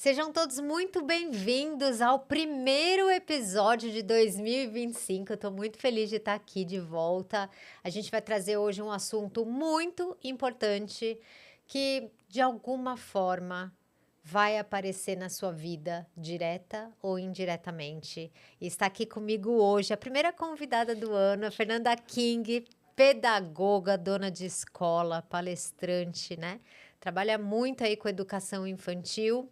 Sejam todos muito bem-vindos ao primeiro episódio de 2025. Eu estou muito feliz de estar aqui de volta. A gente vai trazer hoje um assunto muito importante que, de alguma forma, vai aparecer na sua vida, direta ou indiretamente. E está aqui comigo hoje a primeira convidada do ano, a Fernanda King, pedagoga, dona de escola, palestrante, né? Trabalha muito aí com educação infantil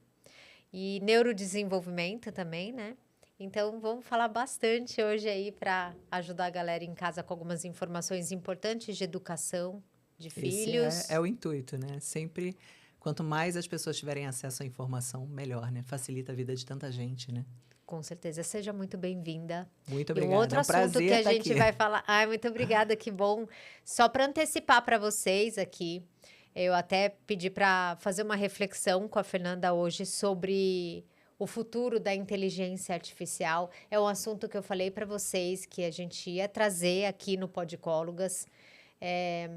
e neurodesenvolvimento também, né? Então, vamos falar bastante hoje aí para ajudar a galera em casa com algumas informações importantes de educação de Esse é filhos. o intuito, né? Sempre, quanto mais as pessoas tiverem acesso à informação, melhor, né? Facilita a vida de tanta gente, né? Com certeza, seja muito bem-vinda. Muito E um obrigado. outro É um assunto que prazer a estar gente aqui. vai falar. Ai, muito obrigada, que bom. Só para antecipar para vocês aqui, eu até pedi para fazer uma reflexão com a Fernanda hoje sobre o futuro da inteligência artificial. É um assunto que eu falei para vocês que a gente ia trazer aqui no Podicólogas. É,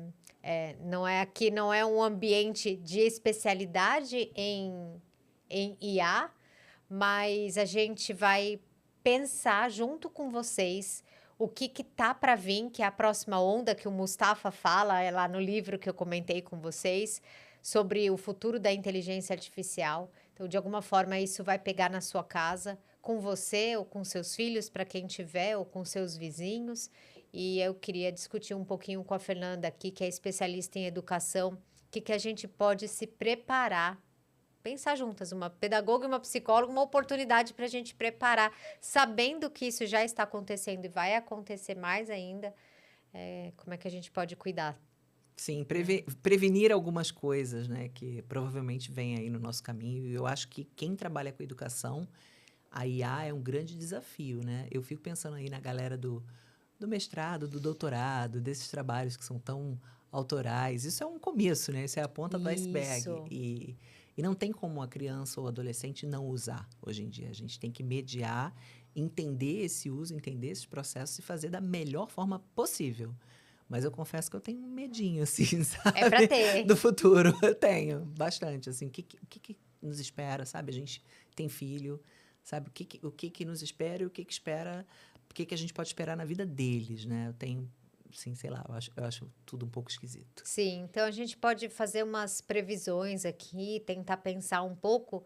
não é aqui, não é um ambiente de especialidade em IA, mas a gente vai pensar junto com vocês o que tá para vir, que é a próxima onda que o Mustafa fala, é lá no livro que eu comentei com vocês, sobre o futuro da inteligência artificial. Então, de alguma forma, isso vai pegar na sua casa, com você ou com seus filhos, para quem tiver, ou com seus vizinhos. E eu queria discutir um pouquinho com a Fernanda aqui, que é especialista em educação, que a gente pode se preparar, pensar juntas, uma pedagoga e uma psicóloga, uma oportunidade para a gente preparar, sabendo que isso já está acontecendo e vai acontecer mais ainda, como é que a gente pode cuidar, Sim, né? prevenir algumas coisas, né? Que provavelmente vem aí no nosso caminho. E eu acho que quem trabalha com educação, a IA é um grande desafio, né? Eu fico pensando aí na galera do mestrado, do doutorado, desses trabalhos que são tão autorais. Isso é um começo, né? Isso é a ponta do iceberg. Isso. E não tem como a criança ou adolescente não usar hoje em dia. A gente tem que mediar, entender esse uso, entender esses processos e fazer da melhor forma possível. Mas eu confesso que eu tenho um medinho, assim, É para sabe? ter. Do futuro. Eu tenho, bastante. Assim, o que nos espera, sabe? A gente tem filho, sabe? O que nos espera e o que espera, o que a gente pode esperar na vida deles, né? Eu tenho, assim, sei lá, eu acho tudo um pouco esquisito. Sim, então a gente pode fazer umas previsões aqui, tentar pensar um pouco,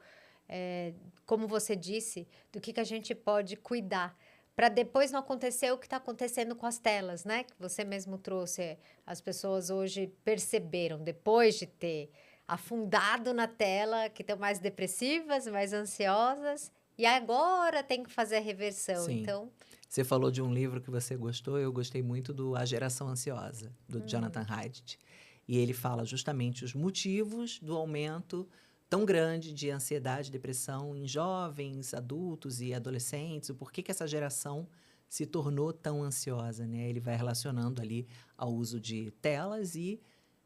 eh, como você disse, do que a gente pode cuidar, para depois não acontecer o que está acontecendo com as telas, né? Que você mesmo trouxe. As pessoas hoje perceberam, depois de ter afundado na tela, que estão mais depressivas, mais ansiosas, e agora tem que fazer a reversão. Sim. Então, Você falou de um livro que você gostou, eu gostei muito do A Geração Ansiosa, do Jonathan Haidt. E ele fala justamente os motivos do aumento tão grande de ansiedade e depressão em jovens, adultos e adolescentes, o porquê que essa geração se tornou tão ansiosa, né? Ele vai relacionando ali ao uso de telas e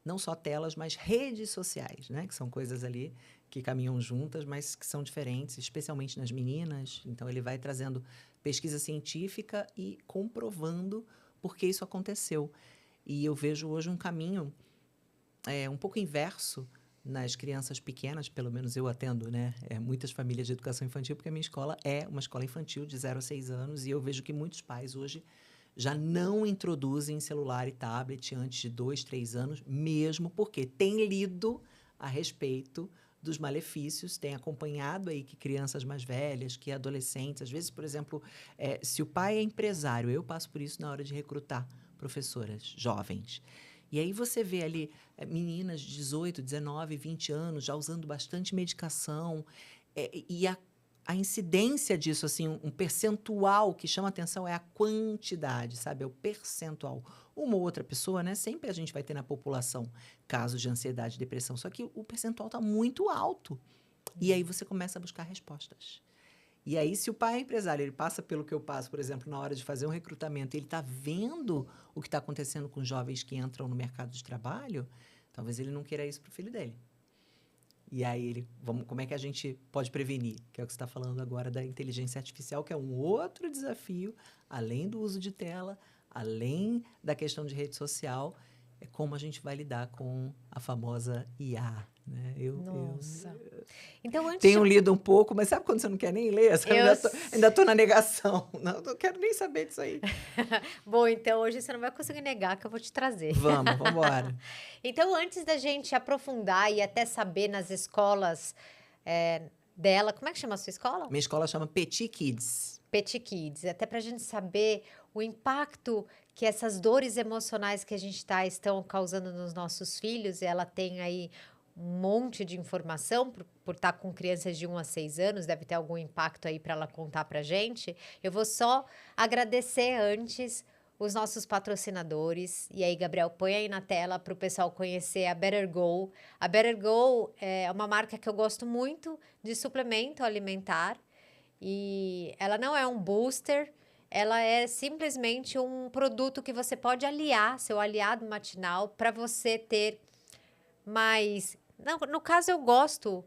não só telas, mas redes sociais, né? Que são coisas ali que caminham juntas, mas que são diferentes, especialmente nas meninas. Então, ele vai trazendo pesquisa científica e comprovando por que isso aconteceu. E eu vejo hoje um caminho um pouco inverso nas crianças pequenas, pelo menos eu atendo, né? Muitas famílias de educação infantil, porque a minha escola é uma escola infantil de 0 a 6 anos, e eu vejo que muitos pais hoje já não introduzem celular e tablet antes de 2, 3 anos, mesmo porque têm lido a respeito dos malefícios, têm acompanhado aí que crianças mais velhas, que adolescentes, às vezes, por exemplo, se o pai é empresário, eu passo por isso na hora de recrutar professoras jovens. E aí você vê ali meninas de 18, 19, 20 anos já usando bastante medicação, e a incidência disso, assim, um percentual que chama atenção é a quantidade, sabe? É o percentual. Uma ou outra pessoa, né? Sempre a gente vai ter na população casos de ansiedade e depressão, só que o percentual está muito alto. E aí você começa a buscar respostas. E aí, se o pai é empresário, ele passa pelo que eu passo, por exemplo, na hora de fazer um recrutamento, e ele está vendo o que está acontecendo com jovens que entram no mercado de trabalho, talvez ele não queira isso para o filho dele. E aí, como é que a gente pode prevenir? Que é o que você está falando agora da inteligência artificial, que é um outro desafio, além do uso de tela, além da questão de rede social, é como a gente vai lidar com a famosa IA, né? nossa. Então, antes Tenho de... lido um pouco, mas sabe quando você não quer nem ler? Sabe? Eu Ainda tô na negação. Não quero nem saber disso aí. Bom, então hoje você não vai conseguir negar que eu vou te trazer. Vamos embora. Então, antes da gente aprofundar e até saber nas escolas dela, como é que chama a sua escola? Minha escola chama Petit Kids. Petit Kids, até para a gente saber o impacto que essas dores emocionais que a gente estão causando nos nossos filhos, e ela tem aí um monte de informação por estar com crianças de 1 a 6 anos, deve ter algum impacto aí para ela contar para gente. Eu vou só agradecer antes os nossos patrocinadores. E aí, Gabriel, põe aí na tela para o pessoal conhecer a Better Go. A Better Go é uma marca que eu gosto muito de suplemento alimentar. E ela não é um booster, ela é simplesmente um produto que você pode aliar, seu aliado matinal, para você ter mais... Não, no caso, eu gosto,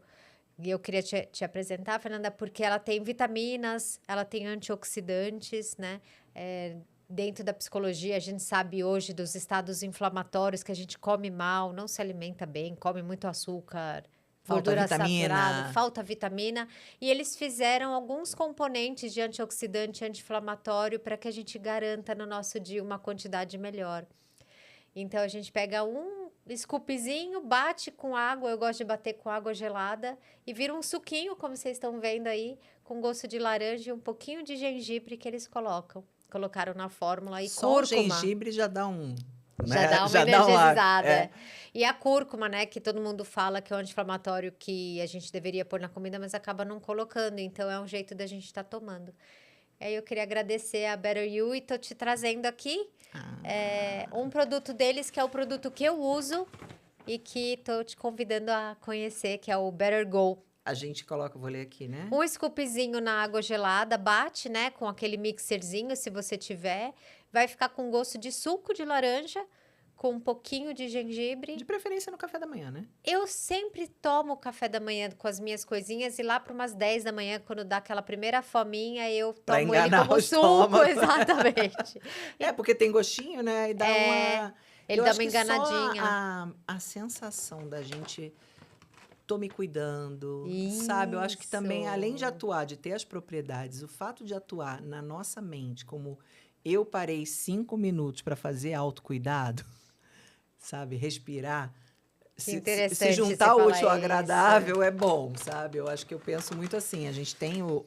e eu queria te apresentar, Fernanda, porque ela tem vitaminas, ela tem antioxidantes, né? Dentro da psicologia, a gente sabe hoje dos estados inflamatórios, que a gente come mal, não se alimenta bem, come muito açúcar, Falta gordura vitamina. saturada, falta vitamina. E eles fizeram alguns componentes de antioxidante e anti-inflamatório para que a gente garanta no nosso dia uma quantidade melhor. Então, a gente pega um scoopzinho, bate com água, eu gosto de bater com água gelada, e vira um suquinho, como vocês estão vendo aí, com gosto de laranja e um pouquinho de gengibre que eles colocaram na fórmula. E Só cúrcuma. o gengibre já dá um... Já dá uma Já dá energizada. E a cúrcuma, né, que todo mundo fala que é um anti-inflamatório que a gente deveria pôr na comida, mas acaba não colocando. Então, é um jeito da gente estar tomando. Aí eu queria agradecer a Better You e tô te trazendo aqui um produto deles, que é o produto que eu uso e que tô te convidando a conhecer, que é o Better Go. A gente coloca, vou ler aqui, né? Um scoopzinho na água gelada, bate, né, com aquele mixerzinho, se você tiver. Vai ficar com gosto de suco de laranja, com um pouquinho de gengibre. De preferência no café da manhã, né? Eu sempre tomo café da manhã com as minhas coisinhas, e lá para umas 10 da manhã, quando dá aquela primeira fominha, eu Pra tomo ele enganar como o suco, estômago. exatamente. Porque tem gostinho, né? E dá uma... Ele Eu dá acho uma que só enganadinha. a sensação da gente... Tô me cuidando, Isso. sabe? Eu acho que também, além de atuar, de ter as propriedades, o fato de atuar na nossa mente, como eu parei 5 minutos para fazer autocuidado, sabe? Respirar. Que interessante se juntar você o útil ao falar agradável é bom, sabe? Eu acho que eu penso muito assim. A gente tem não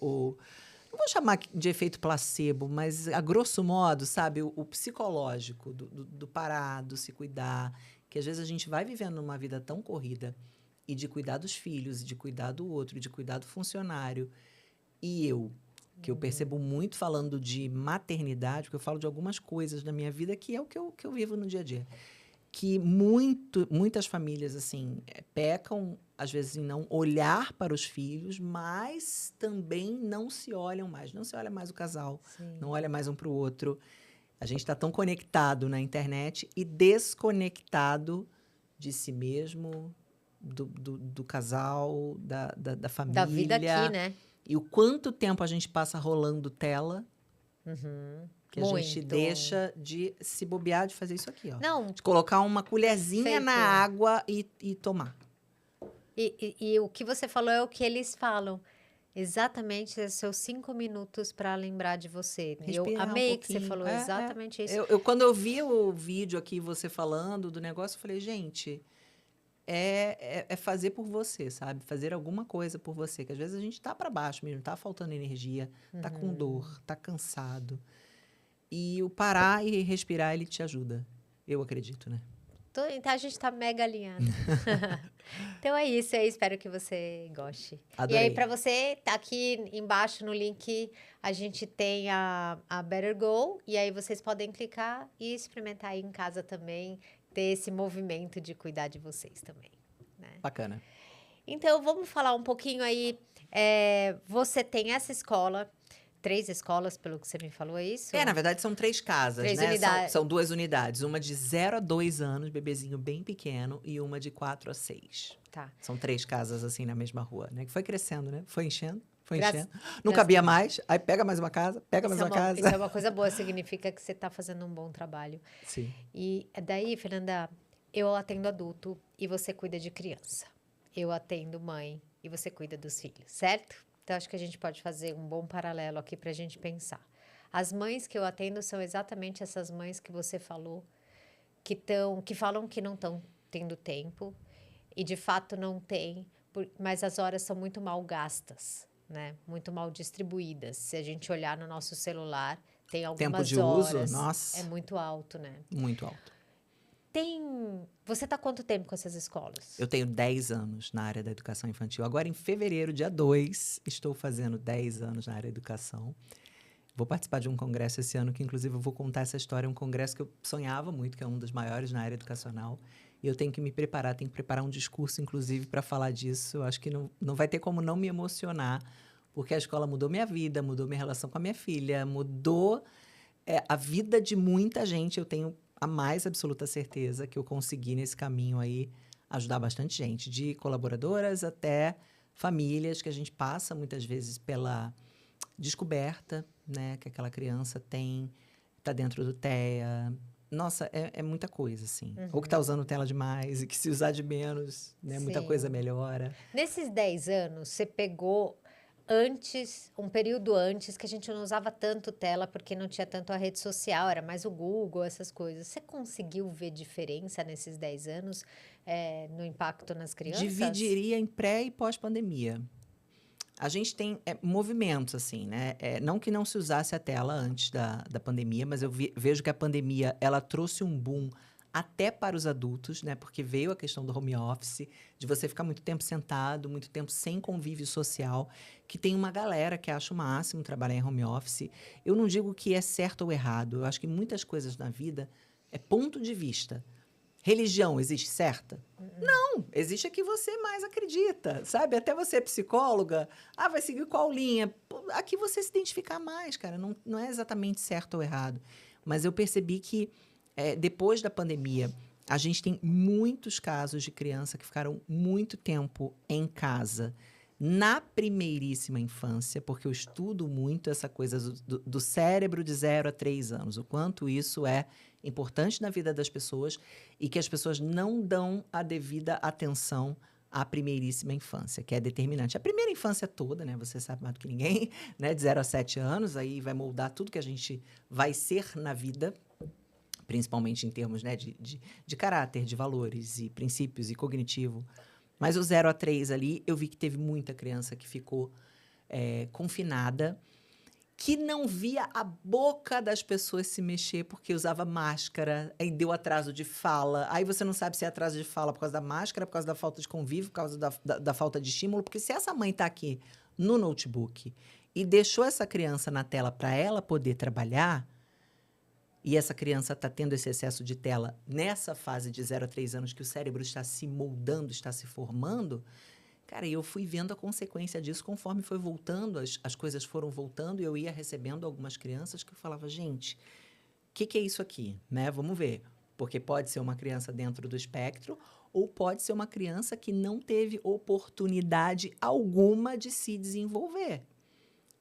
vou chamar de efeito placebo, mas a grosso modo, sabe? O psicológico do parar, do se cuidar, que às vezes a gente vai vivendo uma vida tão corrida, e de cuidar dos filhos, e de cuidar do outro, e de cuidar do funcionário. E que eu percebo muito falando de maternidade, porque eu falo de algumas coisas da minha vida que é o que eu vivo no dia a dia. Que muitas famílias, assim, pecam, às vezes, em não olhar para os filhos, mas também não se olham mais. Não se olha mais o casal, não olha mais um para o outro. A gente está tão conectado na internet e desconectado de si mesmo, do casal, da família. Da vida aqui, né? E o quanto tempo a gente passa rolando tela, que a gente deixa de se bobear de fazer isso aqui, ó. Não. De colocar uma colherzinha na água e tomar. E o que você falou é o que eles falam. Exatamente, seus 5 minutos para lembrar de você. Respirar eu amei um que você falou exatamente isso. Quando eu vi o vídeo aqui, você falando do negócio, eu falei, gente... É fazer por você, sabe? Fazer alguma coisa por você. Que às vezes a gente tá para baixo mesmo, tá faltando energia, tá com dor, tá cansado. E o parar e respirar, ele te ajuda. Eu acredito, né? Então a gente tá mega alinhado. Então é isso aí, espero que você goste. Adorei. E aí, para você, tá aqui embaixo no link, a gente tem a Better Go. E aí vocês podem clicar e experimentar aí em casa também. Ter esse movimento de cuidar de vocês também, né? Bacana. Então, vamos falar um pouquinho aí. Você tem essa escola, 3 escolas, pelo que você me falou, é isso? Na verdade, são 3 casas, 3 né? unidades. São 2 unidades. Uma de 0 a 2 anos, bebezinho bem pequeno, e uma de 4 a 6. Tá. São 3 casas, assim, na mesma rua, né? Que foi crescendo, né? Foi enchendo. Graças- Não cabia mais, aí pega mais uma casa, pega mais uma casa. Isso é uma coisa boa, significa que você está fazendo um bom trabalho. Sim. E daí, Fernanda, eu atendo adulto e você cuida de criança. Eu atendo mãe e você cuida dos filhos, certo? Então, acho que a gente pode fazer um bom paralelo aqui para a gente pensar. As mães que eu atendo são exatamente essas mães que você falou, que falam que não estão tendo tempo, e de fato não tem, mas as horas são muito mal gastas, né? Muito mal distribuídas. Se a gente olhar no nosso celular, tem Tempo algumas de uso, horas, é nossa, muito alto, né? muito alto. Você tá há quanto tempo com essas escolas? Eu tenho 10 anos na área da educação infantil. Agora, em fevereiro, dia 2, estou fazendo 10 anos na área da educação. Vou participar de um congresso esse ano, que inclusive eu vou contar essa história. É um congresso que eu sonhava muito, que é um dos maiores na área educacional. E eu tenho que me preparar, tenho que preparar um discurso, inclusive, para falar disso. Eu acho que não vai ter como não me emocionar, porque a escola mudou minha vida, mudou minha relação com a minha filha, mudou a vida de muita gente. Eu tenho a mais absoluta certeza que eu consegui, nesse caminho aí, ajudar bastante gente, de colaboradoras até famílias, que a gente passa muitas vezes pela descoberta, né, que aquela criança tá dentro do TEA. Nossa, é muita coisa, assim. Ou que tá usando tela demais, e que se usar de menos, né, muita coisa Sim. melhora. Nesses 10 anos, você pegou antes, um período antes, que a gente não usava tanto tela porque não tinha tanto a rede social, era mais o Google, essas coisas. Você conseguiu ver diferença nesses 10 anos no impacto nas crianças? Dividiria em pré e pós-pandemia. A gente tem movimentos, assim, né? Não que não se usasse a tela antes da pandemia, mas eu vejo que a pandemia, ela trouxe um boom até para os adultos, né? Porque veio a questão do home office, de você ficar muito tempo sentado, muito tempo sem convívio social, que tem uma galera que acha o máximo trabalhar em home office. Eu não digo que é certo ou errado, eu acho que muitas coisas na vida é ponto de vista. Religião existe certa? Não, existe a que você mais acredita, sabe? Até você é psicóloga, vai seguir qual linha? Pô, a que você se identificar mais, cara. Não é exatamente certo ou errado. Mas eu percebi que, depois da pandemia, a gente tem muitos casos de criança que ficaram muito tempo em casa, na primeiríssima infância, porque eu estudo muito essa coisa do cérebro de 0 a 3 anos, o quanto isso é importante na vida das pessoas e que as pessoas não dão a devida atenção à primeiríssima infância, que é determinante. A primeira infância toda, né? Você sabe mais do que ninguém, né? De 0 a 7 anos, aí vai moldar tudo que a gente vai ser na vida, principalmente em termos, né, de caráter, de valores e princípios e cognitivo. Mas o 0 a 3 ali, eu vi que teve muita criança que ficou confinada, que não via a boca das pessoas se mexer porque usava máscara, aí deu atraso de fala. Aí você não sabe se é atraso de fala por causa da máscara, por causa da falta de convívio, por causa da falta de estímulo. Porque se essa mãe está aqui no notebook e deixou essa criança na tela para ela poder trabalhar, e essa criança está tendo esse excesso de tela nessa fase de 0 a 3 anos que o cérebro está se moldando, está se formando, cara, eu fui vendo a consequência disso conforme foi voltando, as coisas foram voltando e eu ia recebendo algumas crianças que eu falava, gente, o que é isso aqui? Né? Vamos ver. Porque pode ser uma criança dentro do espectro ou pode ser uma criança que não teve oportunidade alguma de se desenvolver.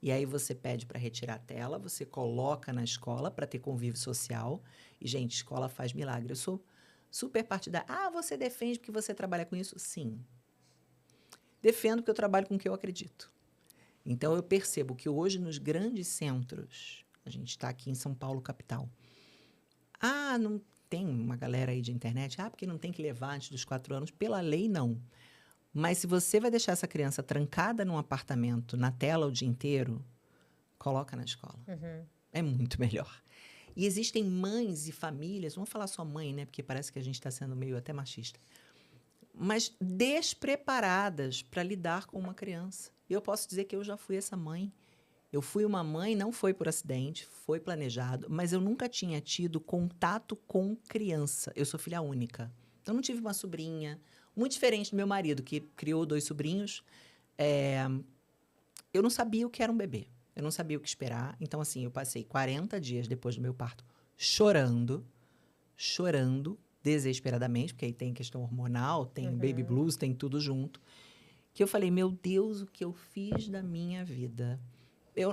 E aí você pede para retirar a tela, você coloca na escola para ter convívio social. E, gente, escola faz milagre. Eu sou super partidária. Você defende porque você trabalha com isso? Sim. Defendo porque eu trabalho com o que eu acredito. Então, eu percebo que hoje, nos grandes centros, a gente está aqui em São Paulo, capital. Não tem uma galera aí de internet? Porque não tem que levar antes dos 4 anos. Pela lei, não. Mas se você vai deixar essa criança trancada num apartamento, na tela o dia inteiro, coloca na escola. É muito melhor. E existem mães e famílias, vamos falar só mãe, né? Porque parece que a gente está sendo meio até machista. Mas despreparadas para lidar com uma criança. E eu posso dizer que eu já fui essa mãe. Eu fui uma mãe, não foi por acidente, foi planejado, mas eu nunca tinha tido contato com criança. Eu sou filha única. Então, não tive uma sobrinha. Muito diferente do meu marido, que criou 2 sobrinhos. Eu não sabia o que era um bebê. Eu não sabia o que esperar. Então, assim, eu passei 40 dias depois do meu parto chorando, desesperadamente, porque aí tem questão hormonal, tem baby blues, tem tudo junto. Que eu falei, meu Deus, o que eu fiz da minha vida?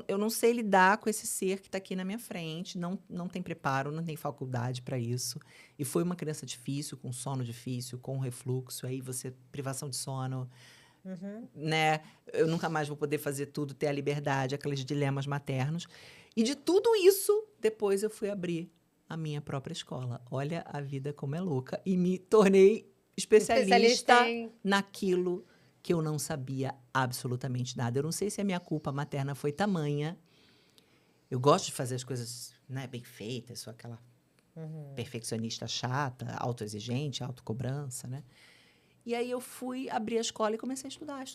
Eu não sei lidar com esse ser que está aqui na minha frente, não tem preparo, não tem faculdade para isso. E foi uma criança difícil, com sono difícil, com refluxo, aí privação de sono, né? Eu nunca mais vou poder fazer tudo, ter a liberdade, aqueles dilemas maternos. E de tudo isso, depois eu fui abrir a minha própria escola. Olha a vida como é louca. E me tornei especialista em... naquilo que eu não sabia absolutamente nada. Eu não sei se a minha culpa materna foi tamanha. Eu gosto de fazer as coisas, né, bem feitas, sou aquela perfeccionista chata, autoexigente, autocobrança, né? E aí eu fui abrir a escola e comecei a estudar.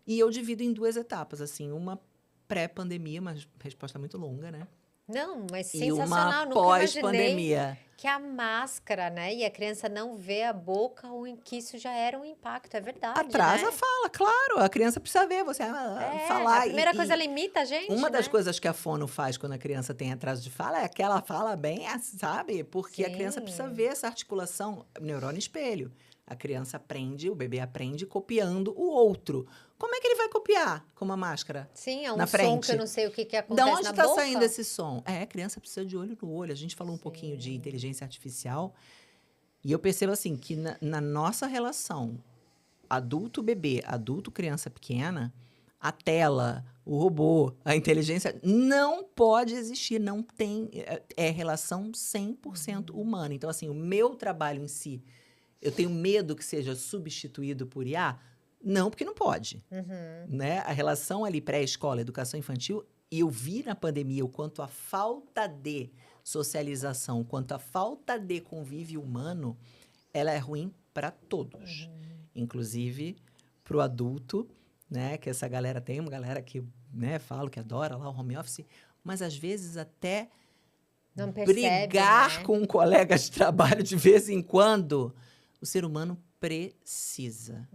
E eu divido em 2 etapas, assim, uma pré-pandemia, uma resposta muito longa, né? Não, mas E uma sensacional. Nunca imaginei pós-pandemia. que a máscara, né? E a criança não vê a boca, ou em que isso já era um impacto. É verdade, Atrasa a né? fala, claro. A criança precisa ver você É, falar. a primeira coisa, ela imita a gente, Uma das né? coisas que a fono faz quando a criança tem atraso de fala é que ela fala bem, sabe? Porque a criança precisa Sim. ver essa articulação, neurônio espelho. A criança aprende, o bebê aprende copiando o outro. Como é que ele vai copiar com uma máscara Sim, é um na som que eu frente? não sei o que Da acontece onde na está boca. saindo esse som? É, a criança precisa de olho no olho. A gente falou um pouquinho de inteligência artificial. E eu percebo assim que na nossa relação adulto-bebê, adulto-criança pequena, a tela, o robô, a inteligência não pode existir, não tem. É relação 100% humana. Então, assim, o meu trabalho em si, eu tenho medo que seja substituído por IA? Não, porque não pode. Né? A relação ali pré-escola, educação infantil, e eu vi na pandemia o quanto a falta de socialização, o quanto a falta de convívio humano, ela é ruim para todos. Inclusive para o adulto, né? Que essa galera tem, uma galera que, né, fala que adora lá o home office, mas às vezes até Não percebe, brigar né? com um colega de trabalho de vez em quando, o ser humano precisa.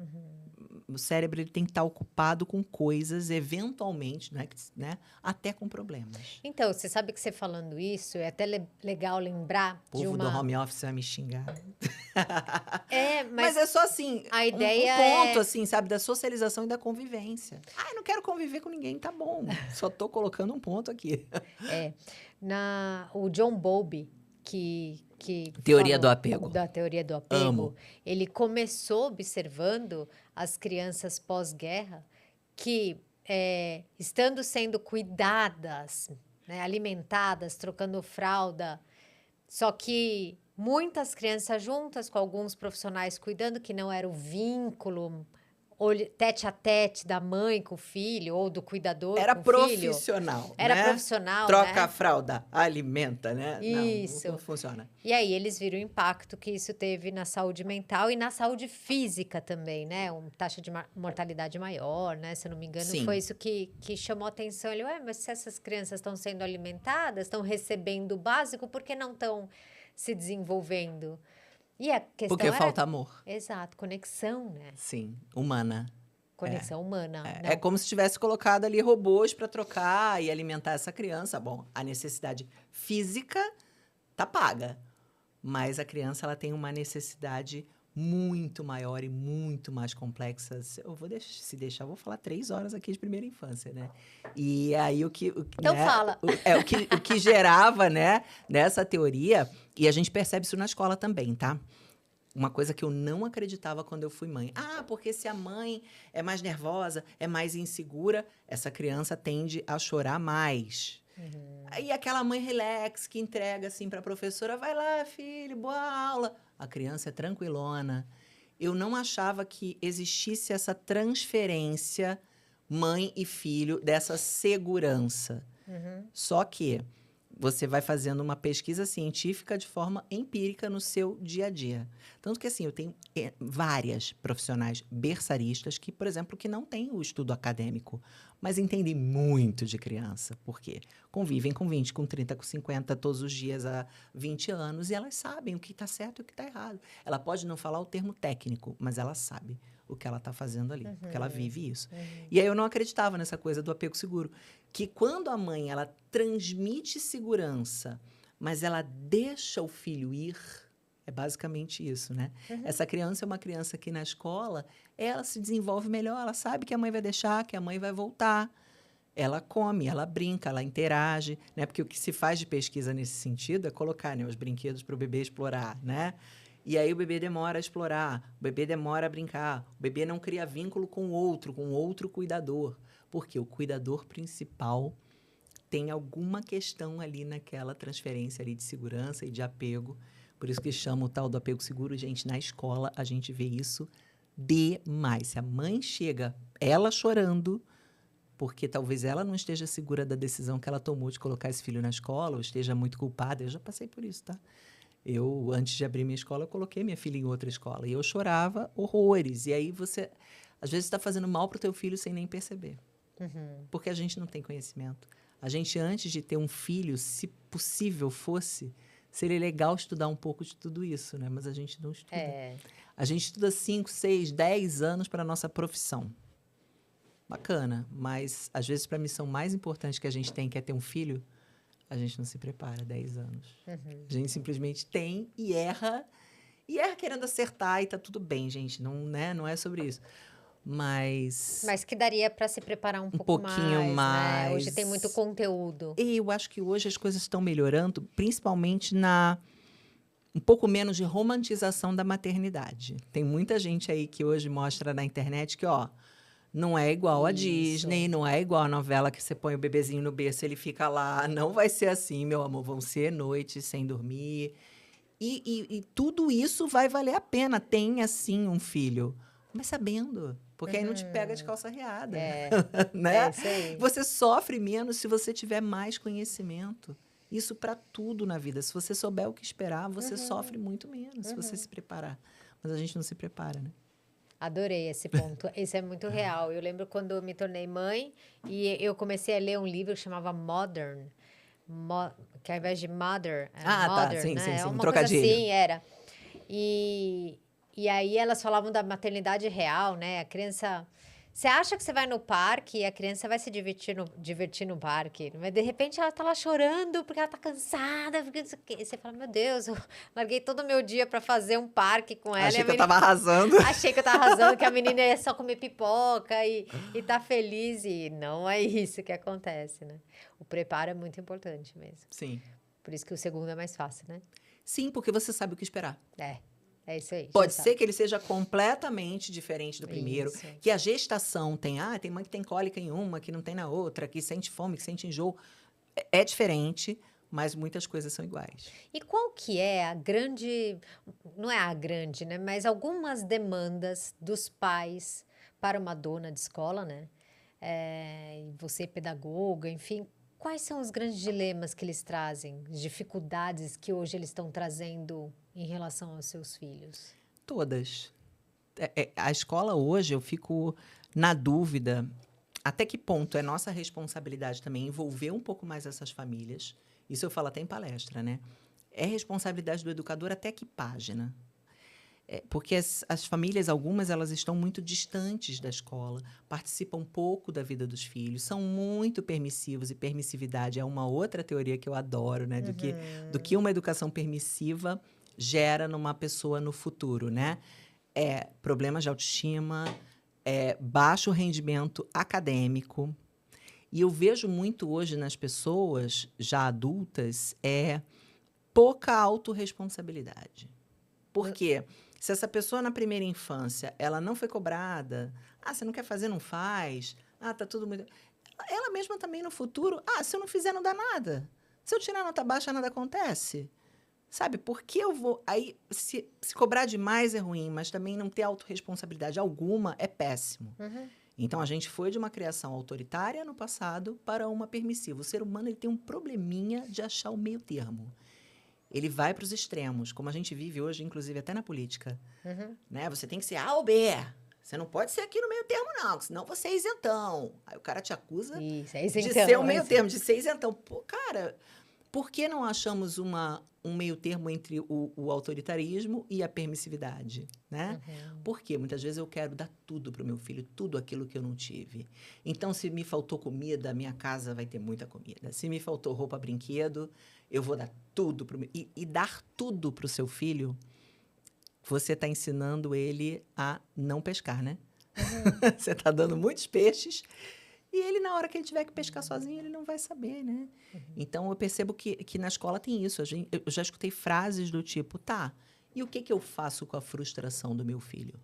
O cérebro ele tem que estar ocupado com coisas, eventualmente, né, até com problemas. Então, você sabe que você falando isso, é até legal lembrar O de povo do uma... home office vai me xingar. É, Mas mas é só assim, a um ideia ponto, é... assim, sabe, da socialização e da convivência. Ah, eu não quero conviver com ninguém, tá bom. Só tô colocando um ponto aqui. O John Bowlby, que Teoria do falou apego. da teoria do apego, Amo. ele começou observando as crianças pós-guerra que, estando sendo cuidadas, né, alimentadas, trocando fralda, só que muitas crianças juntas, com alguns profissionais cuidando, que não era o vínculo tete a tete da mãe com o filho, ou do cuidador Era com o filho. profissional, Era né? profissional, Troca a né? fralda, alimenta, né? Não Isso. funciona. E aí eles viram o impacto que isso teve na saúde mental e na saúde física também, né? Uma taxa de mortalidade maior, né? Se eu não me engano, Sim. foi isso que chamou a atenção. Ele, mas se essas crianças estão sendo alimentadas, estão recebendo o básico, por que não estão se desenvolvendo? E a questão Porque era... falta amor. Exato, conexão, né? Sim, humana. Conexão humana. É como se tivesse colocado ali robôs para trocar e alimentar essa criança. Bom, a necessidade física tá paga, mas a criança ela tem uma necessidade muito maior e muito mais complexa. Eu vou se deixar, eu vou falar 3 horas aqui de primeira infância, né? E aí Então né, fala. o que gerava, né, nessa teoria, e a gente percebe isso na escola também, tá? Uma coisa que eu não acreditava quando eu fui mãe. Ah, porque se a mãe é mais nervosa, é mais insegura, essa criança tende a chorar mais. Aí aquela mãe relax que entrega assim para a professora, vai lá, filho, boa aula. A criança é tranquilona. Eu não achava que existisse essa transferência mãe e filho dessa segurança. Só que você vai fazendo uma pesquisa científica de forma empírica no seu dia a dia. Tanto que, assim, eu tenho várias profissionais berçaristas que, por exemplo, que não têm o estudo acadêmico, mas entendem muito de criança. Por quê? Convivem com 20, com 30, com 50, todos os dias há 20 anos, e elas sabem o que está certo e o que está errado. Ela pode não falar o termo técnico, mas ela sabe o que ela está fazendo ali, porque ela vive isso. E aí eu não acreditava nessa coisa do apego seguro. Que quando a mãe, ela transmite segurança, mas ela deixa o filho ir, é basicamente isso, né? Essa criança é uma criança que na escola, ela se desenvolve melhor, ela sabe que a mãe vai deixar, que a mãe vai voltar. Ela come, ela brinca, ela interage, né? Porque o que se faz de pesquisa nesse sentido é colocar, né, os brinquedos para o bebê explorar, né? E aí o bebê demora a explorar, o bebê demora a brincar, o bebê não cria vínculo com outro cuidador. Porque o cuidador principal tem alguma questão ali naquela transferência ali de segurança e de apego. Por isso que chama o tal do apego seguro. Gente, na escola a gente vê isso demais. Se a mãe chega, ela chorando, porque talvez ela não esteja segura da decisão que ela tomou de colocar esse filho na escola, ou esteja muito culpada. Eu já passei por isso, tá? Eu, antes de abrir minha escola, eu coloquei minha filha em outra escola. E eu chorava horrores. E aí você, às vezes, está fazendo mal para o teu filho sem nem perceber. Porque a gente não tem conhecimento. A gente, antes de ter um filho, se possível fosse, seria legal estudar um pouco de tudo isso, né? Mas a gente não estuda. A gente estuda 5, 6, 10 anos para a nossa profissão. Bacana, mas às vezes para a missão mais importante que a gente tem, que é ter um filho, a gente não se prepara 10 anos. A gente simplesmente tem e erra querendo acertar e tá tudo bem, gente. Não, né? Não é sobre isso. Mas que daria para se preparar um pouco pouquinho mais, né? Hoje mais. tem muito conteúdo. E eu acho que hoje as coisas estão melhorando, principalmente um pouco menos de romantização da maternidade. Tem muita gente aí que hoje mostra na internet que, ó, não é igual a Disney, não é igual a novela que você põe o bebezinho no berço e ele fica lá. Não vai ser assim, meu amor. Vão ser noites sem dormir. E tudo isso vai valer a pena. Tenha, sim, um filho. Mas sabendo. Porque aí não te pega de calça riada. Né? É isso aí. Você sofre menos se você tiver mais conhecimento. Isso para tudo na vida. Se você souber o que esperar, você sofre muito menos se você se preparar. Mas a gente não se prepara, né? Adorei esse ponto. Isso é muito real. Eu lembro quando eu me tornei mãe e eu comecei a ler um livro que chamava Modern. Que ao invés de Mother, Modern, sim, né? sim, sim. Uma Um coisa trocadilho. assim, era. E aí elas falavam da maternidade real, né? A criança... Você acha que você vai no parque e a criança vai se divertir no parque, mas de repente ela tá lá chorando porque ela tá cansada, porque não sei o quê. Você fala, meu Deus, eu larguei todo o meu dia para fazer um parque com ela. Achei que eu tava arrasando. Achei que eu tava arrasando, que a menina ia só comer pipoca e tá feliz. E não é isso que acontece, né? O preparo é muito importante mesmo. Sim. Por isso que o segundo é mais fácil, né? Sim, porque você sabe o que esperar. É isso aí. Pode ser que ele seja completamente diferente do primeiro. Isso. Que a gestação tem mãe que tem cólica em uma, que não tem na outra, que sente fome, que sente enjoo. É diferente, mas muitas coisas são iguais. E qual que é a grande, não é a grande, né? Mas algumas demandas dos pais para uma dona de escola, né? E você, pedagoga, enfim, quais são os grandes dilemas que eles trazem, dificuldades que hoje eles estão trazendo em relação aos seus filhos? Todas. A escola hoje, eu fico na dúvida até que ponto é nossa responsabilidade também envolver um pouco mais essas famílias. Isso eu falo até em palestra, né? É responsabilidade do educador até que página? Porque as famílias, algumas, elas estão muito distantes da escola, participam pouco da vida dos filhos, são muito permissivos, e permissividade é uma outra teoria que eu adoro, né? Do que uma educação permissiva gera numa pessoa no futuro, né? Problemas de autoestima, baixo rendimento acadêmico. E eu vejo muito hoje nas pessoas já adultas pouca autorresponsabilidade. Por quê? Se essa pessoa na primeira infância, ela não foi cobrada, você não quer fazer, não faz, tá tudo muito... Ela mesma também no futuro, se eu não fizer, não dá nada. Se eu tirar nota baixa, nada acontece. Sabe, por que eu vou... Aí, se cobrar demais é ruim, mas também não ter autorresponsabilidade alguma é péssimo. Então, a gente foi de uma criação autoritária no passado para uma permissiva. O ser humano ele tem um probleminha de achar o meio termo. Ele vai para os extremos, como a gente vive hoje, inclusive até na política. Né? Você tem que ser A ou B. Você não pode ser aqui no meio termo, não, senão você é isentão. Aí o cara te acusa de ser o meio termo, de ser isentão. Pô, cara, por que não achamos um meio termo entre o autoritarismo e a permissividade? Né? Porque muitas vezes eu quero dar tudo para o meu filho, tudo aquilo que eu não tive. Então, se me faltou comida, minha casa vai ter muita comida. Se me faltou roupa, brinquedo, eu vou dar tudo para o meu... E dar tudo para o seu filho, você está ensinando ele a não pescar, né? Você está dando muitos peixes e ele, na hora que ele tiver que pescar sozinho, ele não vai saber, né? Então, eu percebo que na escola tem isso. Eu já escutei frases do tipo, E o que que eu faço com a frustração do meu filho?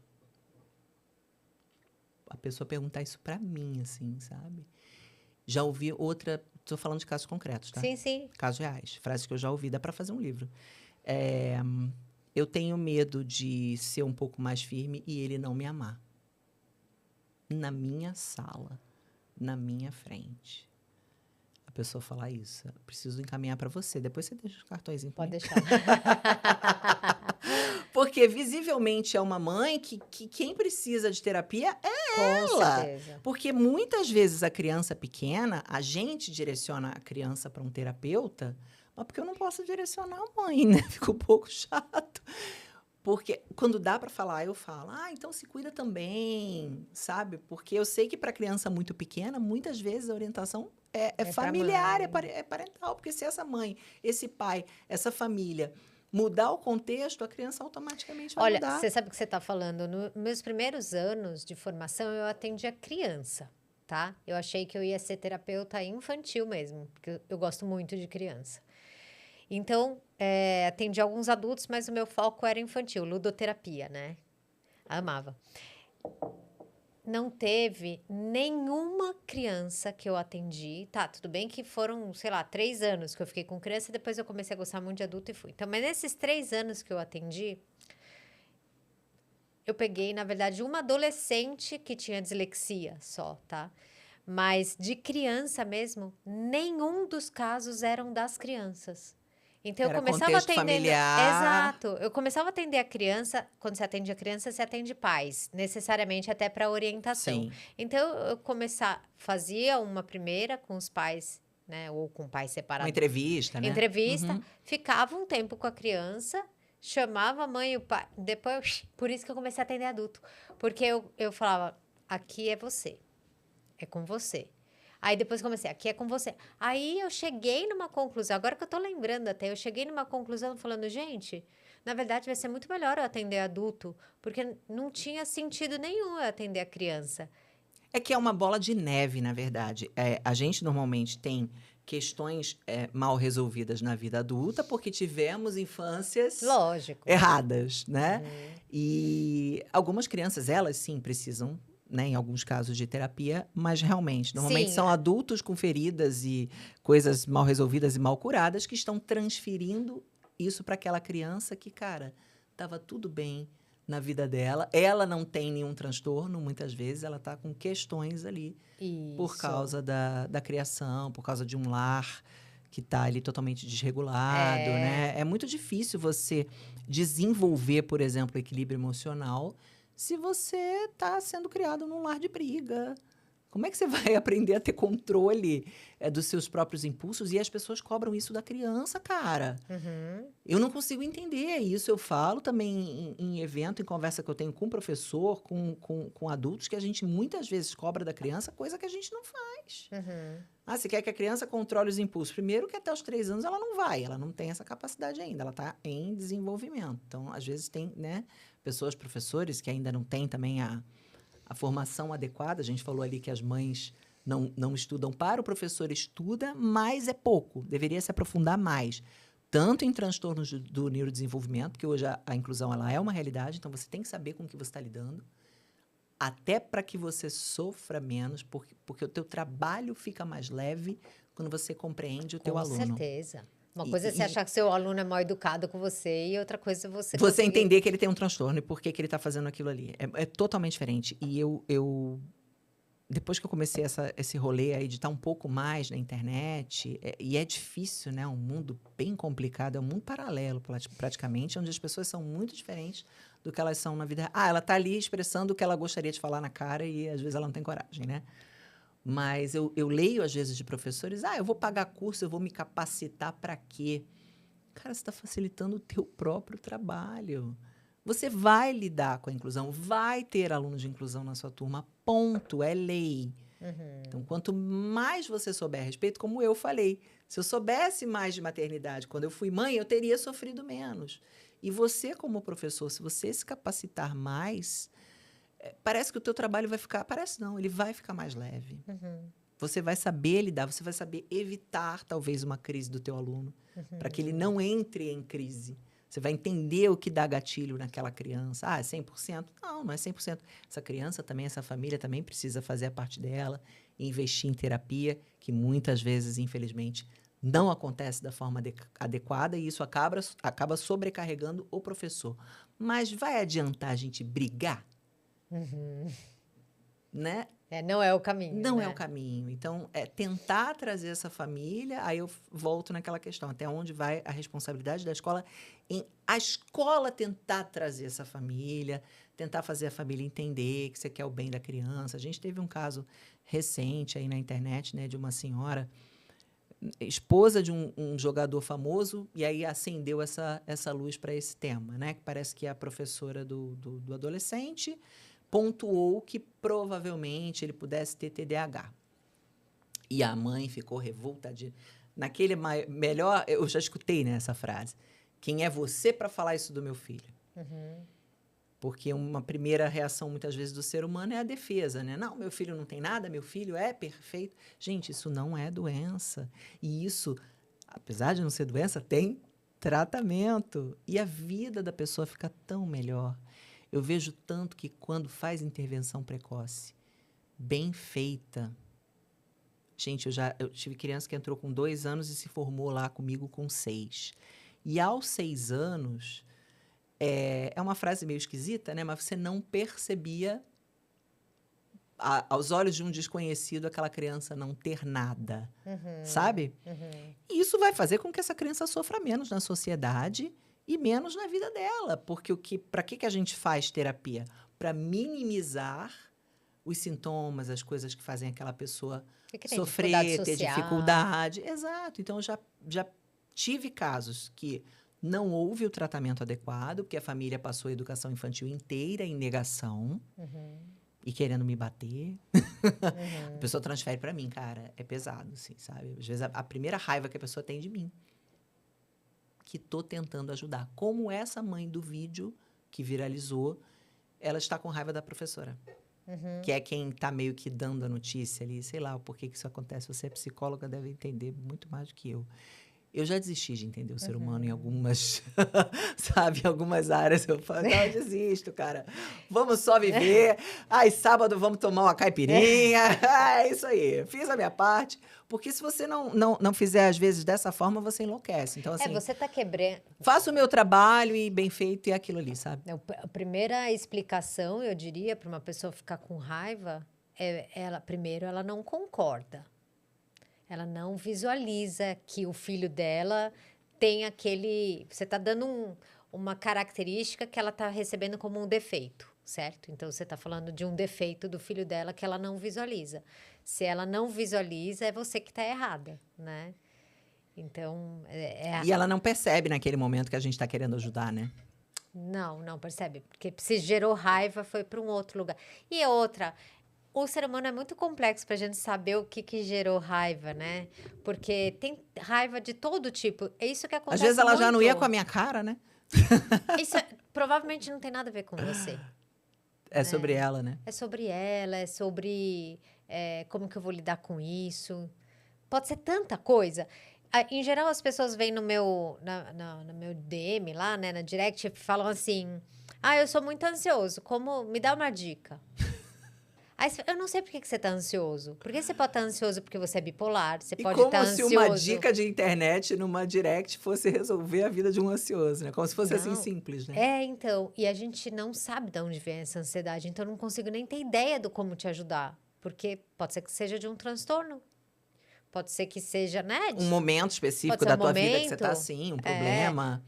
A pessoa perguntar isso pra mim, assim, sabe? Já ouvi outra... Tô falando de casos concretos, tá? Sim, sim. Casos reais. Frases que eu já ouvi. Dá pra fazer um livro. É, eu tenho medo de ser um pouco mais firme e ele não me amar. Na minha sala. Na minha frente. A pessoa falar isso. Preciso encaminhar pra você. Depois você deixa os cartões pra Pode mim. deixar. Porque visivelmente é uma mãe que quem precisa de terapia é Com ela. certeza. Porque muitas vezes a criança pequena, a gente direciona a criança para um terapeuta, mas porque eu não posso direcionar a mãe, né? Fica um pouco chato. Porque quando dá para falar, eu falo, então se cuida também, sabe? Porque eu sei que para criança muito pequena, muitas vezes a orientação é É pra familiar, mãe. é parental. Porque se essa mãe, esse pai, essa família mudar o contexto, a criança automaticamente vai Olha, mudar. você sabe o que você está falando? Nos meus primeiros anos de formação, eu atendia criança, tá? Eu achei que eu ia ser terapeuta infantil mesmo, porque eu gosto muito de criança. Então, atendi alguns adultos, mas o meu foco era infantil, ludoterapia, né? Amava. Não teve nenhuma criança que eu atendi. Tá, tudo bem que foram, sei lá, 3 anos que eu fiquei com criança e depois eu comecei a gostar muito de adulto e fui. Então, mas nesses 3 anos que eu atendi, eu peguei, na verdade, uma adolescente que tinha dislexia só, tá? Mas de criança mesmo, nenhum dos casos eram das crianças. Então eu Era começava contexto atendendo. familiar. Exato. Eu começava a atender a criança. Quando você atende a criança, você atende pais, necessariamente até para orientação. Sim. Então fazia uma primeira com os pais, né? Ou com pais Uma separados. entrevista, né? Entrevista, Uhum. ficava um tempo com a criança, chamava a mãe e o pai. Depois, por isso que eu comecei a atender adulto. Porque eu falava, aqui é você. É com você. Aí depois comecei, aqui é com você. Aí eu cheguei numa conclusão, agora que eu tô lembrando até, eu cheguei numa conclusão falando, gente, na verdade vai ser muito melhor eu atender adulto, porque não tinha sentido nenhum eu atender a criança. É que é uma bola de neve, na verdade. A gente normalmente tem questões mal resolvidas na vida adulta porque tivemos infâncias Lógico. erradas, né? Uhum. E algumas crianças, elas sim precisam, né, em alguns casos, de terapia, mas realmente, normalmente Sim, são adultos com feridas e coisas mal resolvidas e mal curadas que estão transferindo isso para aquela criança que, cara, estava tudo bem na vida dela. Ela não tem nenhum transtorno, muitas vezes, ela está com questões ali por isso. causa da criação, por causa de um lar que está ali totalmente desregulado, né? É muito difícil você desenvolver, por exemplo, o equilíbrio emocional se você está sendo criado num lar de briga. Como é que você vai aprender a ter controle dos seus próprios impulsos? E as pessoas cobram isso da criança, cara. Uhum. Eu não consigo entender isso. Eu falo também em evento, em conversa que eu tenho com professor, com adultos, que a gente muitas vezes cobra da criança coisa que a gente não faz. Uhum. Você quer que a criança controle os impulsos? Primeiro que até os 3 anos ela não vai, ela não tem essa capacidade ainda, ela está em desenvolvimento. Então, às vezes tem, né, pessoas, professores, que ainda não têm também a formação adequada. A gente falou ali que as mães não estudam para, o professor estuda, mas é pouco, deveria se aprofundar mais. Tanto em transtornos do neurodesenvolvimento, porque hoje a inclusão ela é uma realidade, então você tem que saber com o que você está lidando, até para que você sofra menos, porque o teu trabalho fica mais leve quando você compreende o teu aluno. Com certeza. Uma coisa é você achar que seu aluno é mal educado com você e outra coisa é você Você conseguir... entender que ele tem um transtorno e por que ele está fazendo aquilo ali. É totalmente diferente. E eu depois que eu comecei esse rolê a editar um pouco mais na internet, e é difícil, né? Um mundo bem complicado, é um mundo paralelo, praticamente, onde as pessoas são muito diferentes do que elas são na vida. Ela tá ali expressando o que ela gostaria de falar na cara e às vezes ela não tem coragem, né? Mas eu leio, às vezes, de professores, eu vou pagar curso, eu vou me capacitar para quê? Cara, você está facilitando o teu próprio trabalho. Você vai lidar com a inclusão, vai ter aluno de inclusão na sua turma, ponto, é lei. Uhum. Então, quanto mais você souber a respeito, como eu falei, se eu soubesse mais de maternidade quando eu fui mãe, eu teria sofrido menos. E você, como professor, se você se capacitar mais, parece que o teu trabalho vai ficar... Parece não, ele vai ficar mais leve. Uhum. Você vai saber lidar, você vai saber evitar, talvez, uma crise do teu aluno, para que ele não entre em crise. Você vai entender o que dá gatilho naquela criança. Ah, é 100%? Não, não é 100%. Essa criança também, essa família também precisa fazer a parte dela, investir em terapia, que muitas vezes, infelizmente, não acontece da forma adequada e isso acaba sobrecarregando o professor. Mas vai adiantar a gente brigar? Né? Não é o caminho, Não né? é o caminho. Então, é tentar trazer essa família, aí eu volto naquela questão, até onde vai a responsabilidade da escola em a escola tentar trazer essa família, tentar fazer a família entender que você quer o bem da criança. A gente teve um caso recente aí na internet, né, de uma senhora, esposa de um jogador famoso, e aí acendeu essa luz para esse tema, né? Que parece que a professora do adolescente pontuou que provavelmente ele pudesse ter TDAH. E a mãe ficou revoltada. Naquele melhor, eu já escutei, né, essa frase. Quem é você para falar isso do meu filho? Porque uma primeira reação, muitas vezes, do ser humano é a defesa, né? Não, meu filho não tem nada, meu filho é perfeito. Gente, isso não é doença. E isso, apesar de não ser doença, tem tratamento. E a vida da pessoa fica tão melhor. Eu vejo tanto que quando faz intervenção precoce, bem feita. Gente, eu tive criança que entrou com 2 anos e se formou lá comigo com 6. E aos 6 anos, é uma frase meio esquisita, né? Mas você não percebia, aos olhos de um desconhecido, aquela criança não ter nada, sabe? E isso vai fazer com que essa criança sofra menos na sociedade e menos na vida dela. Porque para que a gente faz terapia? Para minimizar os sintomas, as coisas que fazem aquela pessoa sofrer, ter dificuldade. Exato. Então, eu já tive casos que não houve o tratamento adequado, porque a família passou a educação infantil inteira em negação e querendo me bater. A pessoa transfere para mim, cara, é pesado, assim, sabe? Às vezes a primeira raiva que a pessoa tem de mim, que tô tentando ajudar. Como essa mãe do vídeo que viralizou, ela está com raiva da professora. Que é quem tá meio que dando a notícia ali, sei lá, por que isso acontece. Você é psicóloga, deve entender muito mais do que eu. Eu já desisti de entender o ser humano em algumas, sabe, em algumas áreas. Eu falo, não, eu desisto, cara. Vamos só viver. Ai, sábado vamos tomar uma caipirinha. É isso aí. Fiz a minha parte. Porque se você não fizer, às vezes, dessa forma, você enlouquece. Então, assim, você tá quebrando. faço o meu trabalho e bem feito e é aquilo ali, sabe? A primeira explicação, eu diria, para uma pessoa ficar com raiva, primeiro, ela não concorda. Ela não visualiza que o filho dela tem aquele... Você está dando uma característica que ela está recebendo como um defeito, certo? Então, você está falando de um defeito do filho dela que ela não visualiza. Se ela não visualiza, é você que está errada, né? Então, E ela não percebe naquele momento que a gente está querendo ajudar, né? Não percebe. Porque se gerou raiva, foi para um outro lugar. E outra... O ser humano é muito complexo para a gente saber o que gerou raiva, né? Porque tem raiva de todo tipo. É isso que acontece. Às vezes ela muito. já não ia com a minha cara, né? Isso provavelmente não tem nada a ver com você. É sobre ela, né? É sobre ela, é sobre como que eu vou lidar com isso. Pode ser tanta coisa. Em geral, as pessoas vêm no meu DM lá, né, na direct, e falam assim: eu sou muito ansioso. Me dá uma dica. Aí, eu não sei por que você tá ansioso. Porque você pode estar ansioso porque você é bipolar, você pode estar ansioso... como se uma dica de internet numa direct fosse resolver a vida de um ansioso, né? Como se fosse assim simples, né? Então. E a gente não sabe de onde vem essa ansiedade. Então, eu não consigo nem ter ideia do como te ajudar. Porque pode ser que seja de um transtorno. Pode ser que seja, né? Um momento específico da tua vida que você tá assim, um problema...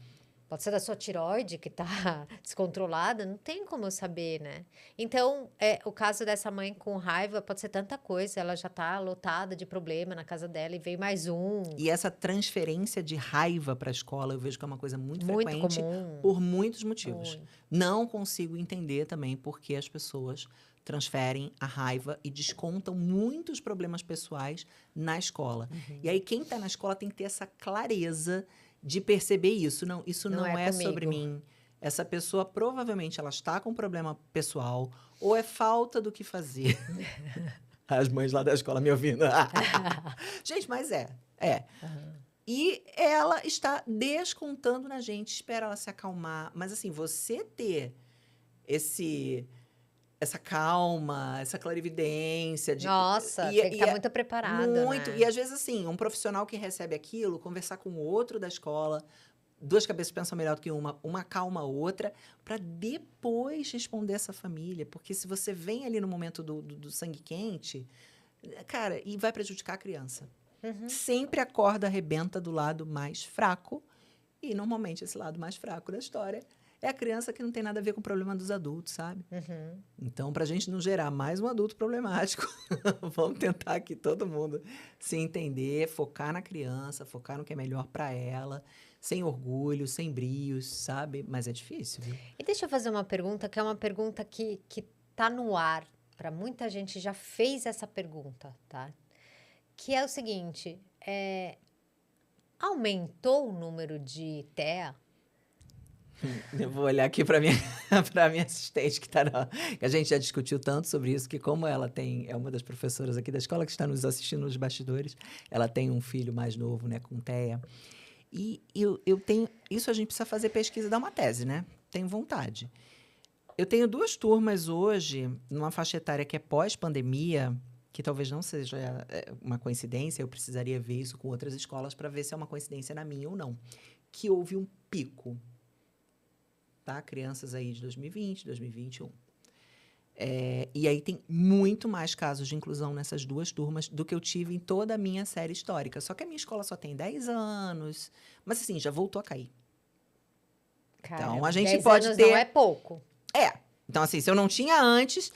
Pode ser da sua tireoide que tá descontrolada, não tem como eu saber, né? Então, o caso dessa mãe com raiva pode ser tanta coisa, ela já tá lotada de problema na casa dela e veio mais um. E essa transferência de raiva para a escola, eu vejo que é uma coisa muito frequente comum. Por muitos motivos. Não consigo entender também por que as pessoas transferem a raiva e descontam muitos problemas pessoais na escola. E aí, quem tá na escola tem que ter essa clareza de perceber isso. Não, isso não é sobre mim. Essa pessoa, provavelmente, ela está com um problema pessoal ou é falta do que fazer. As mães lá da escola me ouvindo. Gente, mas E ela está descontando na gente, espera ela se acalmar. Mas, assim, você ter essa calma, essa clarividência. Nossa, tem que estar muito preparado, Muito. E, né? às vezes, assim, um profissional que recebe aquilo, conversar com o outro da escola, duas cabeças pensam melhor do que uma calma a outra, para depois responder essa família. Porque se você vem ali no momento do sangue quente, cara, e vai prejudicar a criança. Sempre a corda arrebenta do lado mais fraco, e normalmente esse lado mais fraco da história é a criança que não tem nada a ver com o problema dos adultos, sabe? Então, para a gente não gerar mais um adulto problemático, vamos tentar aqui todo mundo se entender, focar na criança, focar no que é melhor para ela, sem orgulho, sem brios, sabe? Mas é difícil, viu? E deixa eu fazer uma pergunta, que é uma pergunta que tá no ar. Para muita gente já fez essa pergunta, tá? Que é o seguinte, aumentou o número de TEA? Eu vou olhar aqui para minha para minha assistente que tá que a gente já discutiu tanto sobre isso, que como ela é uma das professoras aqui da escola que está nos assistindo nos bastidores, ela tem um filho mais novo, né, com TEA. E eu tenho isso, a gente precisa fazer pesquisa, dar uma tese, né? Tenho vontade. Eu tenho 2 turmas hoje, numa faixa etária que é pós-pandemia, que talvez não seja uma coincidência, eu precisaria ver isso com outras escolas para ver se é uma coincidência na minha ou não, que houve um pico. Tá? Crianças aí de 2020, 2021. E aí tem muito mais casos de inclusão nessas 2 turmas do que eu tive em toda a minha série histórica. Só que a minha escola só tem 10 anos. Mas, assim, já voltou a cair. Caramba, então, a gente 10 pode anos ter... não é pouco. Então, assim, se eu não tinha antes...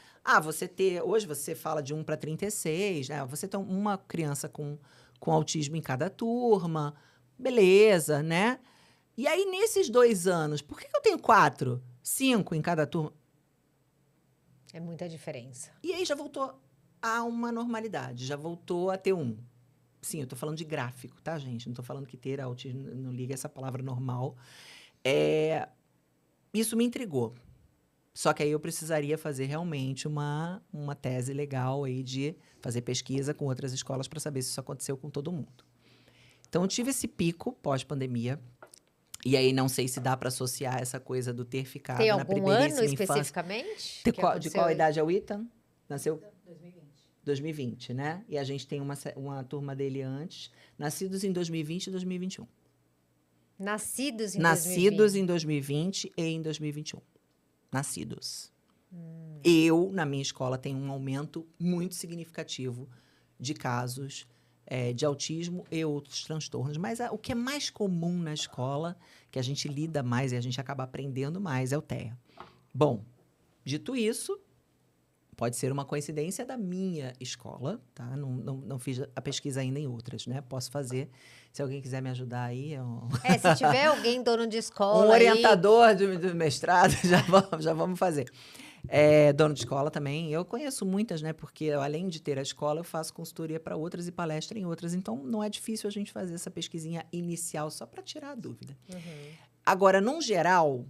Hoje você fala de 1 para 36, né? Você tem uma criança com autismo em cada turma. Beleza, né? E aí, nesses 2 anos, por que eu tenho 4, 5 em cada turma? É muita diferença. E aí já voltou a uma normalidade, já voltou a ter um. Sim, eu tô falando de gráfico, tá, gente? Não tô falando que ter autismo não liga essa palavra normal. Isso me intrigou. Só que aí eu precisaria fazer realmente uma tese legal aí de fazer pesquisa com outras escolas para saber se isso aconteceu com todo mundo. Então, eu tive esse pico pós-pandemia. E aí, não sei se dá para associar essa coisa do ter ficado Tem na algum primeiríssima ano infância. especificamente? De qual idade é o Ethan? Nasceu? 2020, né? E a gente tem uma turma dele antes. Nascidos em 2020 e 2021. Nascidos em 2020? Nascidos em 2020 e em 2021. Nascidos. Eu, na minha escola, tenho um aumento muito significativo de casos de autismo e outros transtornos. Mas o que é mais comum na escola, que a gente lida mais e a gente acaba aprendendo mais, é o TEA. Bom, dito isso, pode ser uma coincidência da minha escola, tá? Não fiz a pesquisa ainda em outras, né? Posso fazer, se alguém quiser me ajudar aí. Se tiver alguém dono de escola um orientador de mestrado, já vamos fazer. Dono de escola também. Eu conheço muitas, né? Porque além de ter a escola, eu faço consultoria para outras e palestra em outras. Então, não é difícil a gente fazer essa pesquisinha inicial só para tirar a dúvida. Agora, num geral,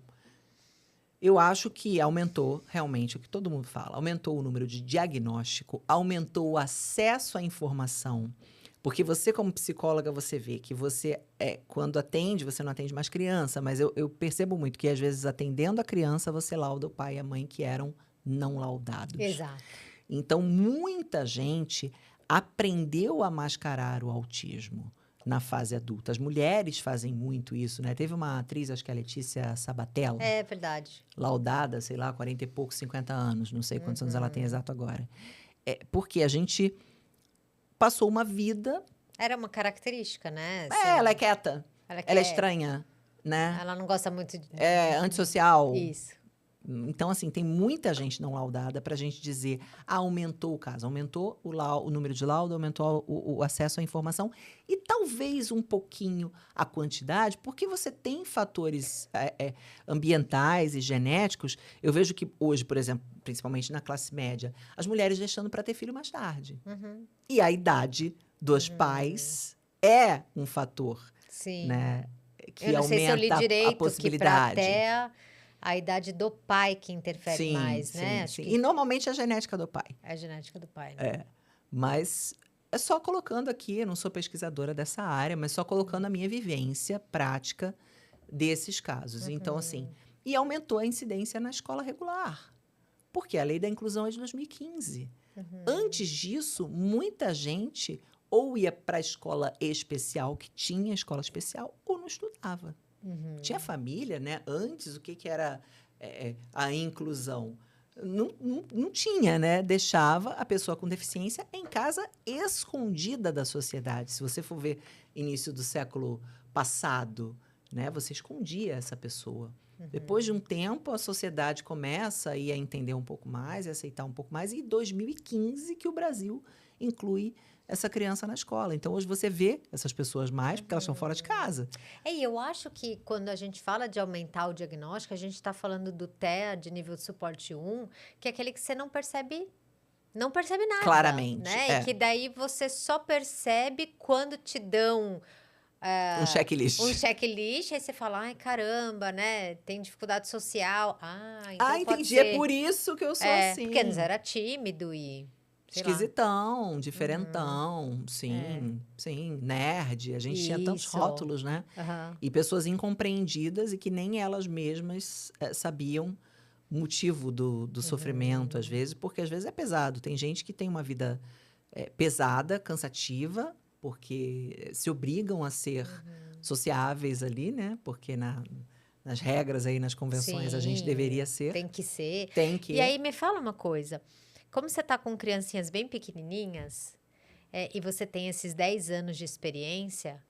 eu acho que aumentou realmente o que todo mundo fala. Aumentou o número de diagnóstico, aumentou o acesso à informação. Porque você, como psicóloga, você vê que você, quando atende, você não atende mais criança, mas eu percebo muito que, às vezes, atendendo a criança, você lauda o pai e a mãe que eram não laudados. Exato. Então, muita gente aprendeu a mascarar o autismo na fase adulta. As mulheres fazem muito isso, né? Teve uma atriz, acho que é a Letícia Sabatella. É verdade. Laudada, sei lá, 40 e poucos, 50 anos. Não sei quantos anos ela tem exato agora. Porque a gente passou uma vida... Era uma característica, né? Ela é quieta. Ela é estranha, né? Ela não gosta muito de... antissocial. Isso. Então, assim, tem muita gente não laudada pra gente dizer, aumentou o caso, aumentou o número de laudo, aumentou o acesso à informação e talvez um pouquinho a quantidade, porque você tem fatores ambientais e genéticos. Eu vejo que hoje, por exemplo, principalmente na classe média, as mulheres deixando para ter filho mais tarde. E a idade dos pais é um fator, Sim. né, que eu não sei se eu li aumenta direito, a possibilidade. Que até a idade do pai que interfere mais, né? Sim. E normalmente é a genética do pai. É a genética do pai, né? Mas É só colocando aqui, eu não sou pesquisadora dessa área, mas só colocando a minha vivência prática desses casos. Então, assim, e aumentou a incidência na escola regular, porque a lei da inclusão é de 2015. Antes disso, muita gente ou ia para a escola especial, que tinha escola especial, ou não estudava. Tinha família, né? Antes, o que, que era a inclusão? Não tinha, né? Deixava a pessoa com deficiência em casa, escondida da sociedade. Se você for ver início do século passado, né? Você escondia essa pessoa. Depois de um tempo, a sociedade começa a entender um pouco mais, a aceitar um pouco mais. E em 2015 que o Brasil inclui essa criança na escola. Então, hoje você vê essas pessoas mais porque elas estão fora de casa. E eu acho que quando a gente fala de aumentar o diagnóstico, a gente está falando do TEA de nível de suporte 1, que é aquele que você não percebe nada. Claramente, Né? E que daí você só percebe quando te dão um checklist. um checklist, aí você fala, ai, caramba, né? Tem dificuldade social. Então pode entendi. ser. É por isso que eu sou assim. Porque antes era tímido e... Esquisitão, diferentão, sim, nerd. A gente tinha tantos rótulos, né? E pessoas incompreendidas e que nem elas mesmas sabiam o motivo do sofrimento, às vezes, porque às vezes é pesado. Tem gente que tem uma vida pesada, cansativa, porque se obrigam a ser sociáveis ali, né? Porque nas regras aí, nas convenções, a gente deveria ser. Tem que ser. Tem que. E aí, me fala uma coisa. Como você tá com criancinhas bem pequenininhas, e você tem esses 10 anos de experiência,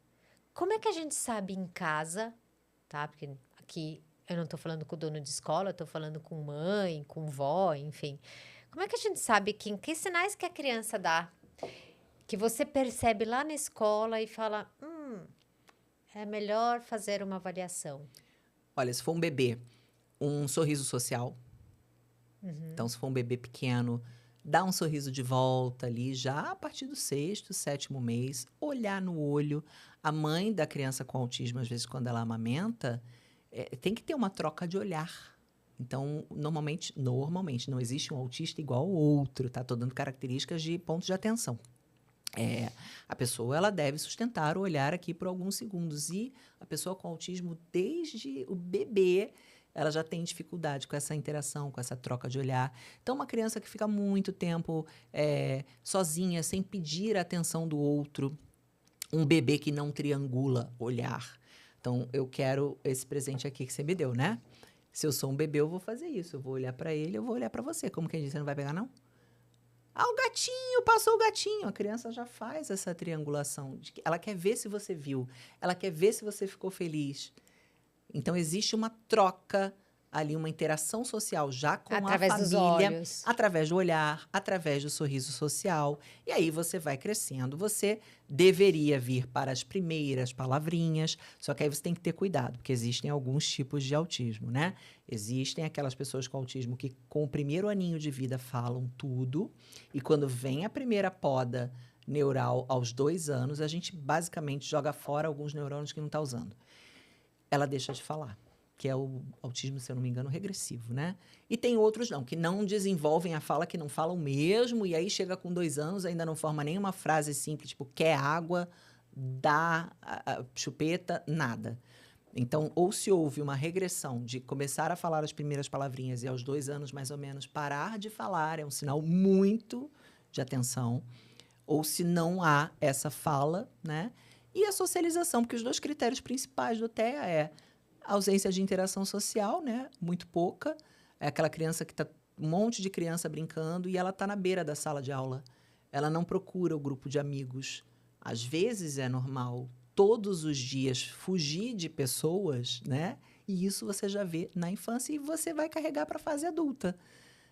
como é que a gente sabe em casa, tá? Porque aqui eu não tô falando com o dono de escola, eu tô falando com mãe, com vó, enfim. Como é que a gente sabe que sinais que a criança dá? Que você percebe lá na escola e fala, é melhor fazer uma avaliação. Olha, se for um bebê, um sorriso social. Então, se for um bebê pequeno, dá um sorriso de volta ali, já a partir do 6º, 7º mês, olhar no olho. A mãe da criança com autismo, às vezes, quando ela amamenta, tem que ter uma troca de olhar. Então, normalmente, não existe um autista igual ao outro, tá? Tô dando características de pontos de atenção. A pessoa, ela deve sustentar o olhar aqui por alguns segundos. E a pessoa com autismo, desde o bebê, ela já tem dificuldade com essa interação, com essa troca de olhar. Então, uma criança que fica muito tempo sozinha, sem pedir a atenção do outro. Um bebê que não triangula olhar. Então, eu quero esse presente aqui que você me deu, né? Se eu sou um bebê, eu vou fazer isso. Eu vou olhar para ele, eu vou olhar para você. Como quem diz, você não vai pegar, não? O gatinho, passou o gatinho. A criança já faz essa triangulação. Ela quer ver se você viu. Ela quer ver se você ficou feliz. Então, existe uma troca ali, uma interação social já com através a família. Dos olhos. Através do olhar, através do sorriso social. E aí, você vai crescendo. Você deveria vir para as primeiras palavrinhas. Só que aí você tem que ter cuidado, porque existem alguns tipos de autismo, né? Existem aquelas pessoas com autismo que, com o primeiro aninho de vida, falam tudo. E quando vem a primeira poda neural aos 2 anos, a gente basicamente joga fora alguns neurônios que não está usando. Ela deixa de falar, que é o autismo, se eu não me engano, regressivo, né? E tem outros não, que não desenvolvem a fala, que não falam mesmo, e aí chega com 2 anos, ainda não forma nenhuma frase simples, tipo, quer água, dá a chupeta, nada. Então, ou se houve uma regressão de começar a falar as primeiras palavrinhas e aos 2 anos, mais ou menos, parar de falar, é um sinal muito de atenção, ou se não há essa fala, né? E a socialização, porque os 2 critérios principais do TEA é a ausência de interação social, né? Muito pouca. É aquela criança que tá um monte de criança brincando e ela está na beira da sala de aula. Ela não procura o grupo de amigos. Às vezes é normal, todos os dias, fugir de pessoas, né? E isso você já vê na infância e você vai carregar para a fase adulta,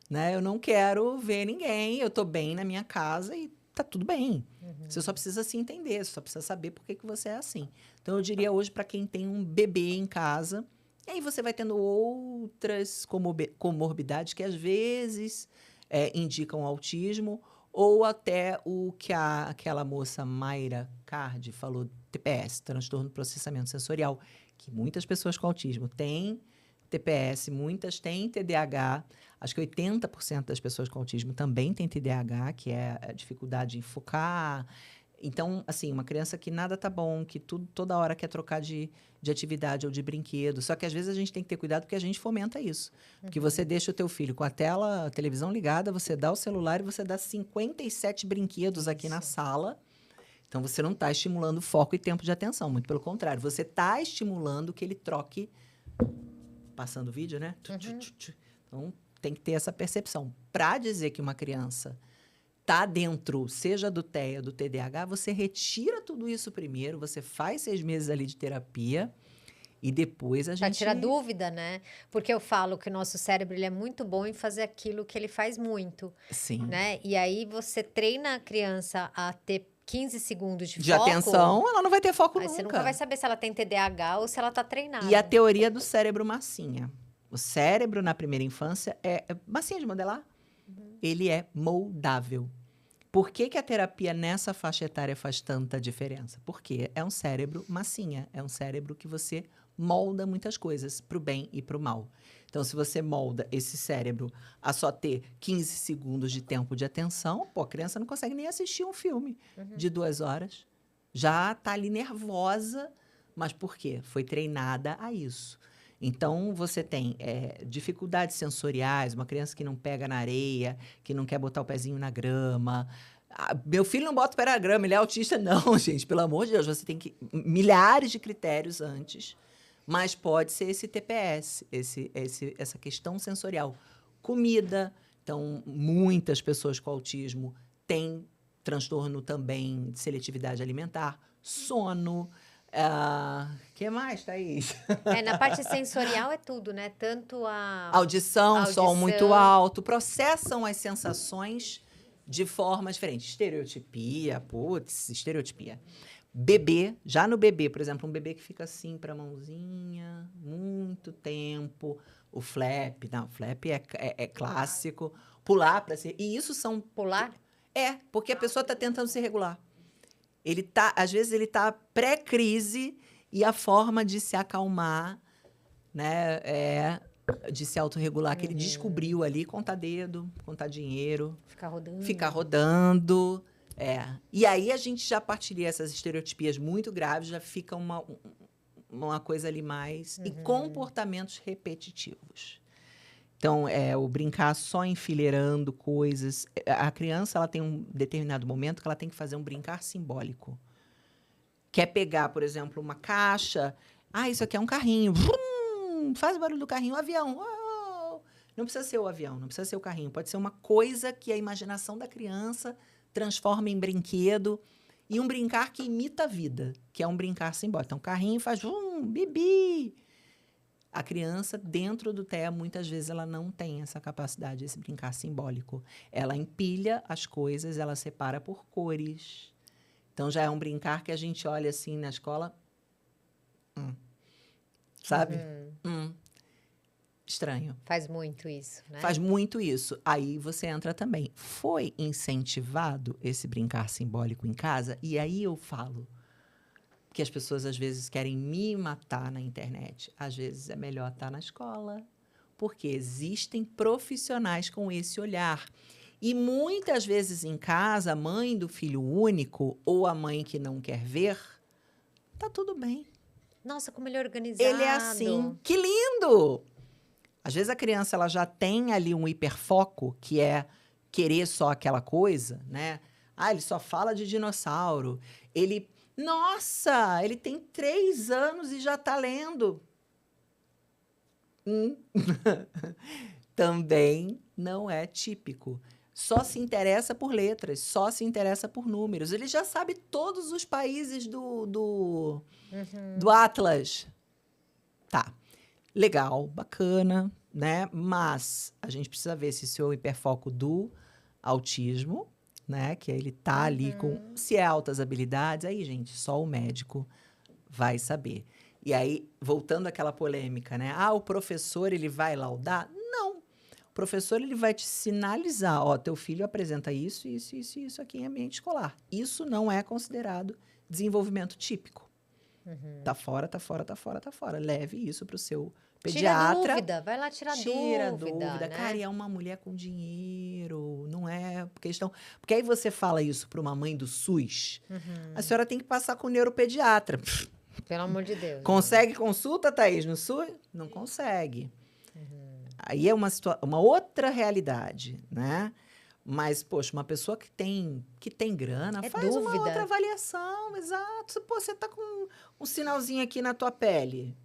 né? Eu não quero ver ninguém, eu estou bem na minha casa e tá tudo bem. Você só precisa se entender, você só precisa saber por que você é assim. Então, eu diria hoje para quem tem um bebê em casa, e aí você vai tendo outras comorbidades que às vezes indicam autismo, ou até o que aquela moça Mayra Card falou, TPS, transtorno de processamento sensorial, que muitas pessoas com autismo têm TPS, muitas têm TDAH. Acho que 80% das pessoas com autismo também têm TDAH, que é a dificuldade em focar. Então, assim, uma criança que nada tá bom, que tudo, toda hora quer trocar de atividade ou de brinquedo. Só que às vezes a gente tem que ter cuidado porque a gente fomenta isso. Porque você deixa o teu filho com a televisão ligada, você dá o celular e você dá 57 brinquedos aqui na Isso. sala. Então, você não está estimulando foco e tempo de atenção. Muito pelo contrário, você está estimulando que ele troque... Passando o vídeo, né? Então, tem que ter essa percepção. Para dizer que uma criança tá dentro, seja do TEA, do TDAH, você retira tudo isso primeiro, você faz 6 meses ali de terapia e depois a Pra gente... tirar dúvida, né? Porque eu falo que o nosso cérebro ele é muito bom em fazer aquilo que ele faz muito, Sim. né? E aí você treina a criança a ter 15 segundos de De foco, atenção, ela não vai ter foco aí você nunca nunca. vai saber se ela tem TDAH ou se ela tá E a treinada. teoria do cérebro massinha. O cérebro, na primeira infância, é massinha de modelar. Ele é moldável. Por que que a terapia nessa faixa etária faz tanta diferença? Porque é um cérebro massinha. É um cérebro que você molda muitas coisas, para o bem e para o mal. Então, se você molda esse cérebro a só ter 15 segundos de tempo de atenção, pô, a criança não consegue nem assistir um filme de 2 horas. Já tá ali nervosa, mas por quê? Foi treinada a isso. Então, você tem dificuldades sensoriais, uma criança que não pega na areia, que não quer botar o pezinho na grama. Ah, meu filho não bota o pé na grama, ele é autista. Não, gente, pelo amor de Deus, você tem que... Milhares de critérios antes, mas pode ser esse TPS, essa questão sensorial. Comida, então, muitas pessoas com autismo têm transtorno também de seletividade alimentar. Sono... que mais, Thaís? Na parte sensorial é tudo, né? Tanto a Audição, som audição. muito alto, processam as sensações de forma diferente. Estereotipia, putz, estereotipia. Bebê, já no bebê, por exemplo, um bebê que fica assim para a mãozinha, muito tempo. O flap, não, o flap é clássico. Pular para ser. E isso são. pular. Porque a pessoa está tentando se regular. Às vezes ele tá pré-crise e a forma de se acalmar, né, de se autorregular, que ele descobriu ali, contar dedo, contar dinheiro, ficar rodando. E aí a gente já partilha essas estereotipias muito graves, já fica uma coisa ali mais... E comportamentos repetitivos. Então, o brincar só enfileirando coisas. A criança, ela tem um determinado momento que ela tem que fazer um brincar simbólico. Quer pegar, por exemplo, uma caixa. Isso aqui é um carrinho. Vrum, faz o barulho do carrinho. Um avião. Uou. Não precisa ser o avião, não precisa ser o carrinho. Pode ser uma coisa que a imaginação da criança transforma em brinquedo. E um brincar que imita a vida, que é um brincar simbólico. Então, o carrinho faz bibi. A criança, dentro do TEA, muitas vezes ela não tem essa capacidade, esse brincar simbólico. Ela empilha as coisas, ela separa por cores. Então, já é um brincar que a gente olha assim na escola. Sabe? Estranho. Faz muito isso, né? Faz muito isso. Aí você entra também. Foi incentivado esse brincar simbólico em casa? E aí eu falo que as pessoas, às vezes, querem me matar na internet. Às vezes, é melhor estar na escola, porque existem profissionais com esse olhar. E, muitas vezes, em casa, a mãe do filho único ou a mãe que não quer ver, tá tudo bem. Nossa, como ele é organizado. Ele é assim. Que lindo! Às vezes, a criança ela já tem ali um hiperfoco, que é querer só aquela coisa, né? Ele só fala de dinossauro. Nossa, ele tem 3 anos e já está lendo. Também não é típico. Só se interessa por letras, só se interessa por números. Ele já sabe todos os países do Atlas. Tá, legal, bacana, né? Mas a gente precisa ver se o seu hiperfoco do autismo, né? Que ele tá ali com... Se é altas habilidades, aí, gente, só o médico vai saber. E aí, voltando àquela polêmica, né? O professor, ele vai laudar? Não. O professor, ele vai te sinalizar, teu filho apresenta isso, isso, isso, isso aqui em ambiente escolar. Isso não é considerado desenvolvimento típico. Tá fora, tá fora, tá fora, tá fora. Leve isso para o seu Tira a Pediatra dúvida, vai lá tirar tira a dúvida, dúvida. né? Cara, e é uma mulher com dinheiro, não é questão. Porque aí você fala isso para uma mãe do SUS, a senhora tem que passar com o neuropediatra. Pelo amor de Deus, gente. Consegue consulta, Thaís, no SUS? Não consegue. Aí é uma outra realidade, né? Mas, poxa, uma pessoa que tem grana, É faz uma dúvida. outra avaliação, exato. Pô, você tá com um sinalzinho aqui na tua pele,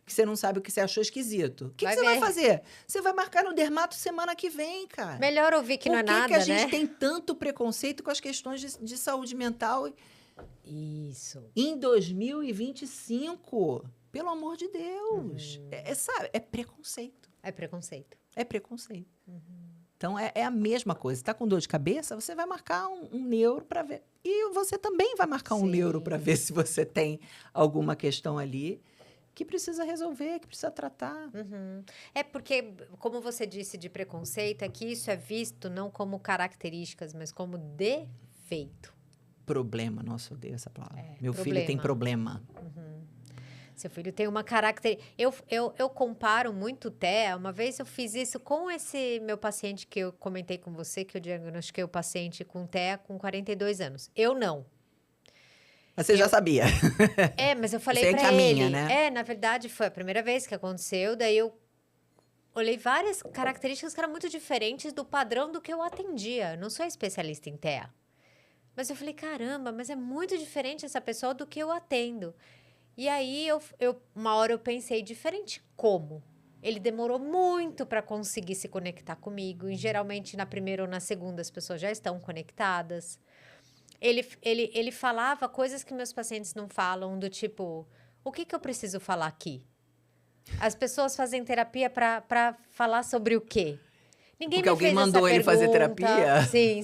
que você não sabe o que você achou esquisito. O que Vai você vai ver. fazer? Você vai marcar no dermato semana que vem, cara. Melhor ouvir que não é Por que nada, que a gente né? tem tanto preconceito com as questões de saúde mental Isso. em 2025? Pelo amor de Deus. Sabe, é preconceito. É preconceito. É preconceito. Então, é a mesma coisa. Você tá com dor de cabeça, você vai marcar um neuro para ver. E você também vai marcar um Sim. neuro para ver se você tem alguma questão ali que precisa resolver, que precisa tratar. É porque, como você disse de preconceito, é que isso é visto não como características, mas como defeito. Problema. Nossa, eu odeio essa palavra. É, Meu filho tem problema. Seu filho tem uma característica. Eu comparo muito Thea. Uma vez eu fiz isso com esse meu paciente que eu comentei com você, que eu diagnostiquei o paciente com Thea com 42 anos. Eu não. Mas você já sabia. Mas eu falei Você pra encaminha, ele. né? Na verdade, foi a primeira vez que aconteceu. Daí eu olhei várias características que eram muito diferentes do padrão do que eu atendia. Eu não sou especialista em TEA. Mas eu falei, caramba, mas é muito diferente essa pessoa do que eu atendo. E aí, uma hora eu pensei, diferente como? Ele demorou muito para conseguir se conectar comigo. E geralmente, na primeira ou na segunda, as pessoas já estão conectadas. Ele falava coisas que meus pacientes não falam, do tipo, o que eu preciso falar aqui? As pessoas fazem terapia para falar sobre o quê? Ninguém Porque me alguém fez mandou essa ele fazer pergunta. terapia? Sim,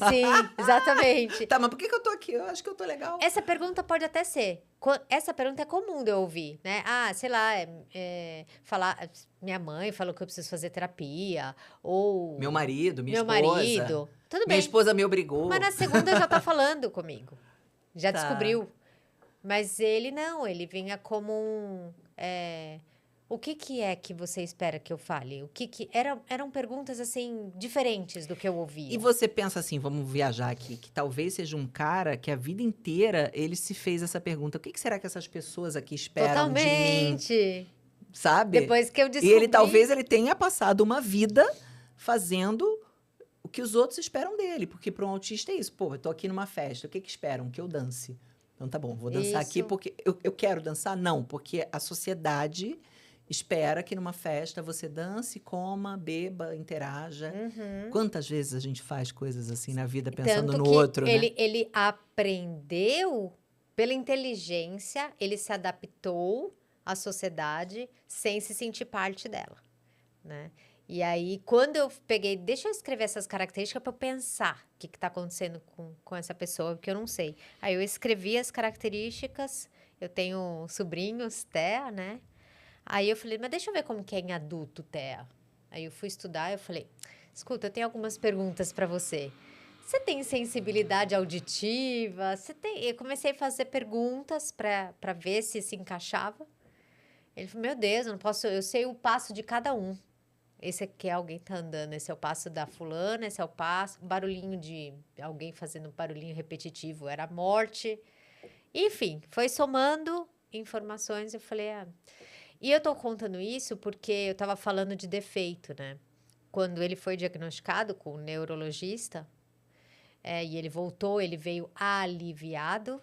exatamente. Tá, mas por que eu tô aqui? Eu acho que eu tô legal. Essa pergunta pode até ser. Essa pergunta é comum de eu ouvir, né? Ah, sei lá, falar. Minha mãe falou que eu preciso fazer terapia. Ou. Meu marido, minha Meu esposa. marido. Tudo Minha bem. esposa me obrigou. Mas na segunda já tá falando comigo. Já Tá. descobriu. Mas ele não, ele vinha como um. O que é que você espera que eu fale? Eram perguntas, assim, diferentes do que eu ouvia. E você pensa assim, vamos viajar aqui, que talvez seja um cara que a vida inteira ele se fez essa pergunta. O que será que essas pessoas aqui esperam de mim? Totalmente. Sabe? Depois que eu E descobri... talvez ele tenha passado uma vida fazendo o que os outros esperam dele. Porque para um autista é isso. Pô, eu tô aqui numa festa, o que esperam? Que eu dance. Então tá bom, vou dançar aqui Isso. porque eu quero dançar? Não, porque a sociedade espera que numa festa você dance, coma, beba, interaja. Quantas vezes a gente faz coisas assim na vida pensando Tanto no que outro, né? ele aprendeu pela inteligência, ele se adaptou à sociedade sem se sentir parte dela, né? E aí, quando eu peguei, deixa eu escrever essas características para eu pensar o que está acontecendo com essa pessoa, porque eu não sei. Aí eu escrevi as características, eu tenho sobrinhos, Thea, né? Aí eu falei, mas deixa eu ver como que é em adulto, Thea. Aí eu fui estudar, eu falei, escuta, eu tenho algumas perguntas para você. Você tem sensibilidade auditiva? Eu comecei a fazer perguntas para ver se encaixava. Ele falou, meu Deus, eu não posso, eu sei o passo de cada um. Esse aqui é alguém tá andando, esse é o passo da fulana, esse é o passo, barulhinho de alguém fazendo barulhinho repetitivo, era a morte. Enfim, foi somando informações, eu falei, E eu tô contando isso porque eu tava falando de defeito, né? Quando ele foi diagnosticado com um neurologista, e ele voltou, ele veio aliviado,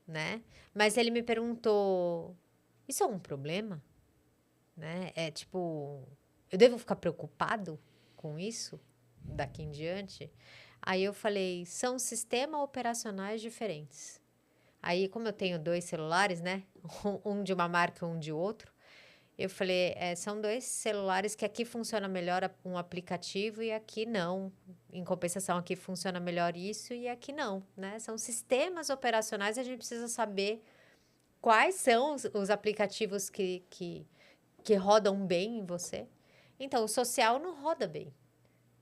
né? Mas ele me perguntou, isso é um problema? Né? Eu devo ficar preocupado com isso daqui em diante? Aí eu falei, são sistemas operacionais diferentes. Aí, como eu tenho 2 celulares, né? Um de uma marca e um de outro, eu falei, são 2 celulares que aqui funciona melhor um aplicativo e aqui não. Em compensação, aqui funciona melhor isso e aqui não, né? São sistemas operacionais e a gente precisa saber quais são os aplicativos que rodam bem em você. Então, o social não roda bem,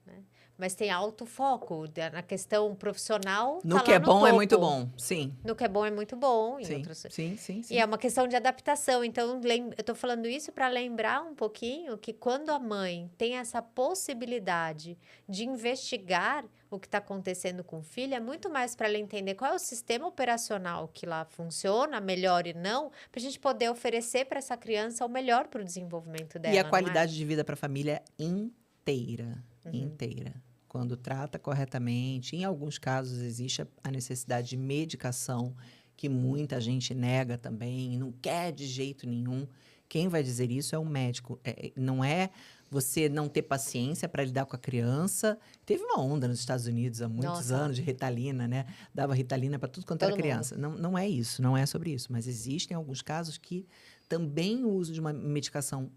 né? mas tem alto foco na questão profissional. No tá que lá é no bom é topo. muito bom, sim. No que é bom é muito bom. Em Sim, outras... sim, sim, E sim. é uma questão de adaptação. Então, eu tô falando isso para lembrar um pouquinho que quando a mãe tem essa possibilidade de investigar o que está acontecendo com o filho, é muito mais para ela entender qual é o sistema operacional que lá funciona, melhor e não, para a gente poder oferecer para essa criança o melhor para o desenvolvimento E a dela, não é? qualidade de vida para a família inteira, inteira. Quando trata corretamente, em alguns casos existe a necessidade de medicação, que muita gente nega também, não quer de jeito nenhum. Quem vai dizer isso é o médico. Não é você não ter paciência para lidar com a criança. Teve uma onda nos Estados Unidos há muitos Nossa. anos de Ritalina, né? Dava Ritalina para tudo quanto era Todo mundo. criança. Não, não é isso, não é sobre isso. Mas existem alguns casos que também o uso de uma medicação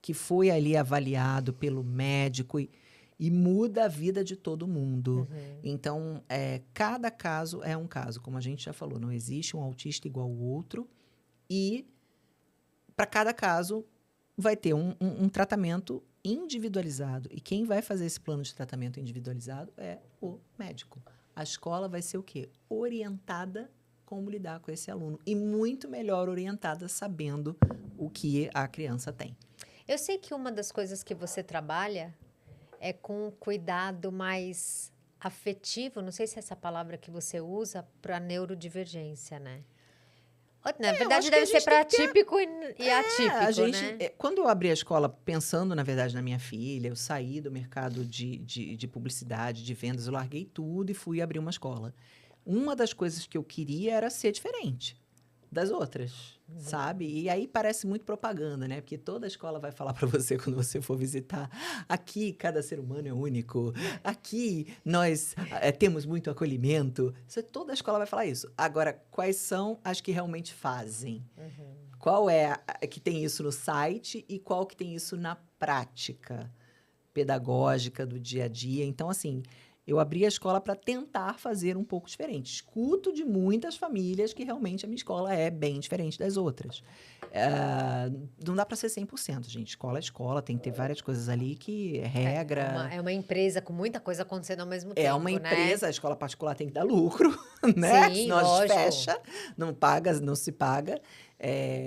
que foi ali avaliado pelo médico e muda a vida de todo mundo. Então, cada caso é um caso, como a gente já falou, não existe um autista igual ao outro e para cada caso vai ter um tratamento individualizado. E quem vai fazer esse plano de tratamento individualizado é o médico. A escola vai ser o quê? Orientada como lidar com esse aluno. E muito melhor orientada sabendo o que a criança tem. Eu sei que uma das coisas que você trabalha é com cuidado mais afetivo, não sei se é essa palavra que você usa, para neurodivergência, né? Na verdade, acho que a deve ser gente para tem que atípico e atípico, a gente, né? quando eu abri a escola, pensando, na verdade, na minha filha, eu saí do mercado de publicidade, de vendas, eu larguei tudo e fui abrir uma escola. Uma das coisas que eu queria era ser diferente das outras, sabe? E aí parece muito propaganda, né? Porque toda escola vai falar para você quando você for visitar. Aqui, cada ser humano é único. Aqui, nós temos muito acolhimento. Toda escola vai falar isso. Agora, quais são as que realmente fazem? Qual é a que tem isso no site e qual que tem isso na prática pedagógica do dia a dia? Então, assim, eu abri a escola para tentar fazer um pouco diferente. Escuto de muitas famílias que realmente a minha escola é bem diferente das outras. Não dá para ser 100%, gente. Escola é escola, tem que ter várias coisas ali que é regra. É uma empresa com muita coisa acontecendo ao mesmo É tempo, uma né? empresa, a escola particular tem que dar lucro, né? Sim, Senão a gente lógico. fecha, não paga, não se paga.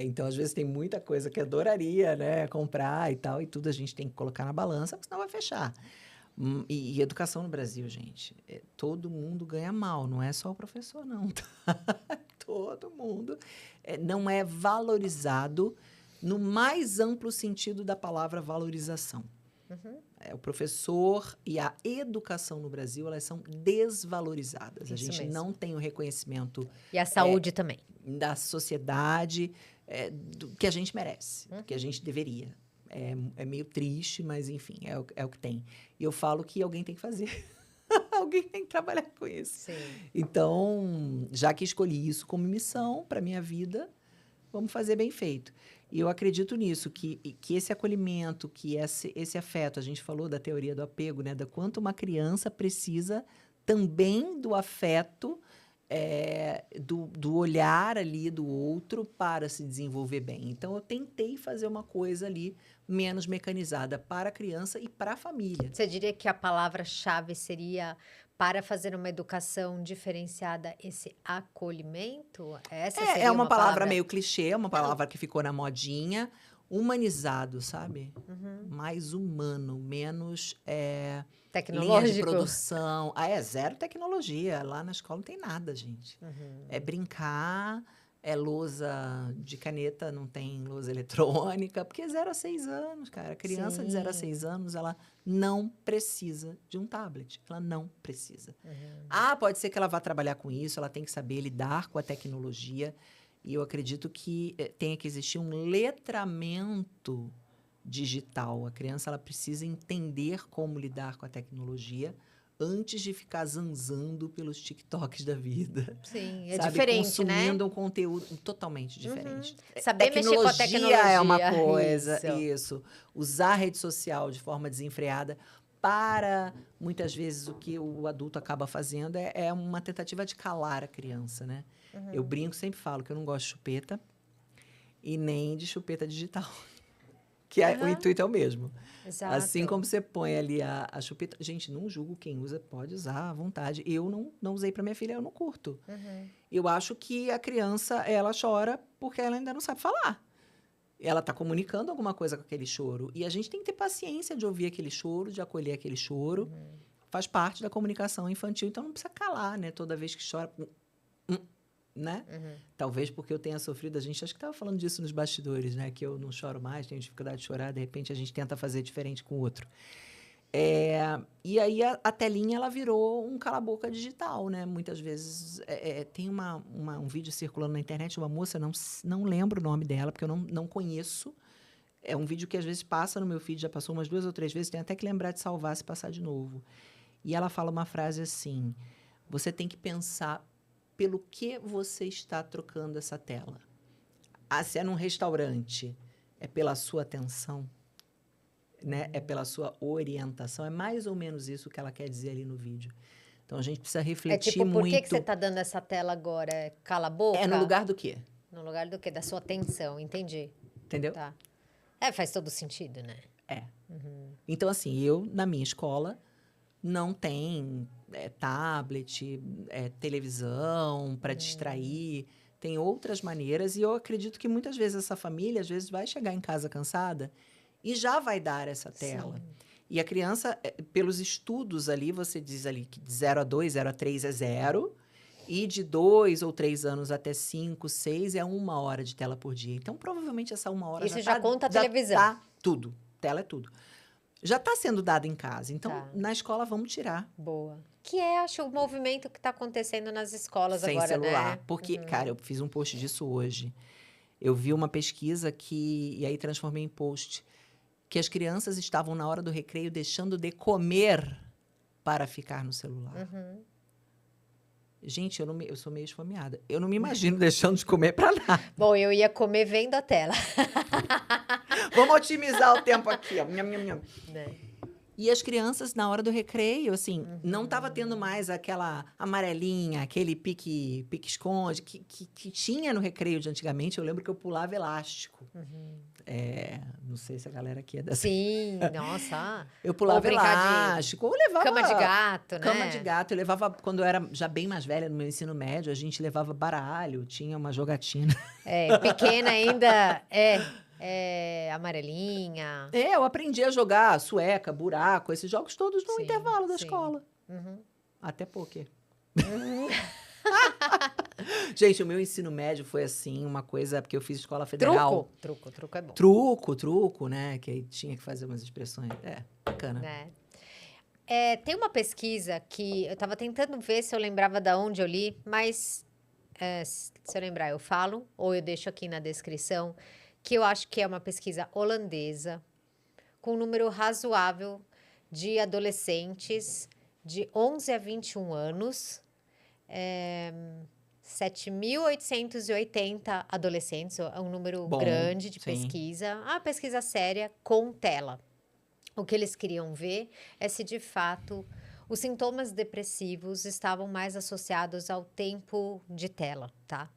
Então, às vezes, tem muita coisa que adoraria, né, comprar e tal, e tudo a gente tem que colocar na balança, porque senão vai fechar. E educação no Brasil, gente, todo mundo ganha mal, não é só o professor, não. Tá? Todo mundo não é valorizado no mais amplo sentido da palavra valorização. O professor e a educação no Brasil, elas são desvalorizadas. A Isso gente mesmo. não tem o reconhecimento E a saúde também. da sociedade que a gente merece, que a gente deveria. É meio triste, mas enfim, é o que tem. E eu falo que alguém tem que fazer. Alguém tem que trabalhar com isso. Sim. Então, já que escolhi isso como missão para minha vida, vamos fazer bem feito. E eu acredito nisso, que esse acolhimento, que esse afeto, a gente falou da teoria do apego, né? Da quanto uma criança precisa também do afeto, do olhar ali do outro para se desenvolver bem. Então, eu tentei fazer uma coisa ali menos mecanizada para a criança e para a família. Você diria que a palavra-chave seria, para fazer uma educação diferenciada, esse acolhimento? Essa seria É uma palavra meio clichê, uma palavra que ficou na modinha. Humanizado, sabe? Mais humano, menos linha de tecnológico. produção. Zero tecnologia. Lá na escola não tem nada, gente. É brincar, é lousa de caneta, não tem lousa eletrônica, porque é 0 a 6 anos, cara. A criança de 0 a 6 anos, ela não precisa de um tablet. Ela não precisa. Pode ser que ela vá trabalhar com isso, ela tem que saber lidar com a tecnologia. E eu acredito que tenha que existir um letramento digital. A criança ela precisa entender como lidar com a tecnologia antes de ficar zanzando pelos TikToks da vida. Sim, é sabe? diferente, né? Consumindo um conteúdo totalmente diferente. Saber mexer com a tecnologia. É uma coisa, isso. Usar a rede social de forma desenfreada para, muitas vezes, o que o adulto acaba fazendo é uma tentativa de calar a criança, né? Eu brinco, sempre falo que eu não gosto de chupeta e nem de chupeta digital. que o Aham. intuito é o mesmo. Exato. Assim como você põe ali a chupeta. Gente, não julgo quem usa, pode usar à vontade. Eu não usei para minha filha, eu não curto. Uhum. Eu acho que a criança, ela chora porque ela ainda não sabe falar. Ela está comunicando alguma coisa com aquele choro. E a gente tem que ter paciência de ouvir aquele choro, de acolher aquele choro. Faz parte da comunicação infantil, então não precisa calar, né? Toda vez que chora, né? Talvez porque eu tenha sofrido, a gente acho que estava falando disso nos bastidores, né? Que eu não choro mais, tenho dificuldade de chorar, de repente a gente tenta fazer diferente com o outro. E aí a telinha, ela virou um cala-boca digital, né? Muitas vezes tem um vídeo circulando na internet, uma moça, não lembro o nome dela, porque eu não conheço. É um vídeo que às vezes passa no meu feed, já passou umas 2 ou 3 vezes, tem até que lembrar de salvar se passar de novo. E ela fala uma frase assim: você tem que pensar pelo que você está trocando essa tela. Se é num restaurante, é pela sua atenção, né? É pela sua orientação. É mais ou menos isso que ela quer dizer ali no vídeo. Então, a gente precisa refletir tipo, por que muito. você tá dando essa tela agora? Cala a boca? É no lugar do quê? No lugar do quê? Da sua atenção, entendi. Entendeu? Tá. Faz todo sentido, né? Então, assim, na minha escola, não tem tablet, televisão para distrair. Tem outras maneiras. E eu acredito que muitas vezes essa família, às vezes, vai chegar em casa cansada e já vai dar essa tela. Sim. E a criança, pelos estudos ali, você diz ali que de 0 a 2, 0 a 3 é 0. E de 2 ou 3 anos até 5, 6 é 1 hora de tela por dia. Então, provavelmente, essa 1 hora Isso já conta a já televisão. tá tudo. Tela é tudo. Já está sendo dado em casa. Então, Tá. na escola, vamos tirar. Boa. Que acho, o movimento que está acontecendo nas escolas Sem agora, celular. né? Porque, cara, eu fiz um post disso hoje. Eu vi uma pesquisa e aí transformei em post, que as crianças estavam na hora do recreio deixando de comer para ficar no celular. Gente, eu sou meio esfomeada. Eu não me imagino deixando de comer para nada. Bom, eu ia comer vendo a tela. Vamos otimizar o tempo aqui, ó. Nham, nham, nham. Né? E as crianças, na hora do recreio, assim, não estava tendo mais aquela amarelinha, aquele pique-esconde que tinha no recreio de antigamente. Eu lembro que eu pulava elástico. Não sei se a galera aqui é dessa. Sim, nossa. Eu pulava brincar de elástico, ou levava... Cama de gato, né? Cama de gato. Eu levava, quando eu era já bem mais velha, no meu ensino médio, a gente levava baralho, tinha uma jogatina. Pequena ainda, amarelinha. Eu aprendi a jogar sueca, buraco, esses jogos todos no Sim, intervalo da sim. escola. Até pôquer. Gente, o meu ensino médio foi assim, uma coisa, porque eu fiz escola federal. Truco é bom. Truco, né? Que aí tinha que fazer umas expressões. Bacana. Né? Tem uma pesquisa que eu estava tentando ver se eu lembrava de onde eu li, mas se eu lembrar eu falo, ou eu deixo aqui na descrição, que eu acho que é uma pesquisa holandesa, com um número razoável de adolescentes de 11 a 21 anos, 7.880 adolescentes, é um número Bom, grande de sim. pesquisa, uma pesquisa séria com tela. O que eles queriam ver é se, de fato, os sintomas depressivos estavam mais associados ao tempo de tela, tá?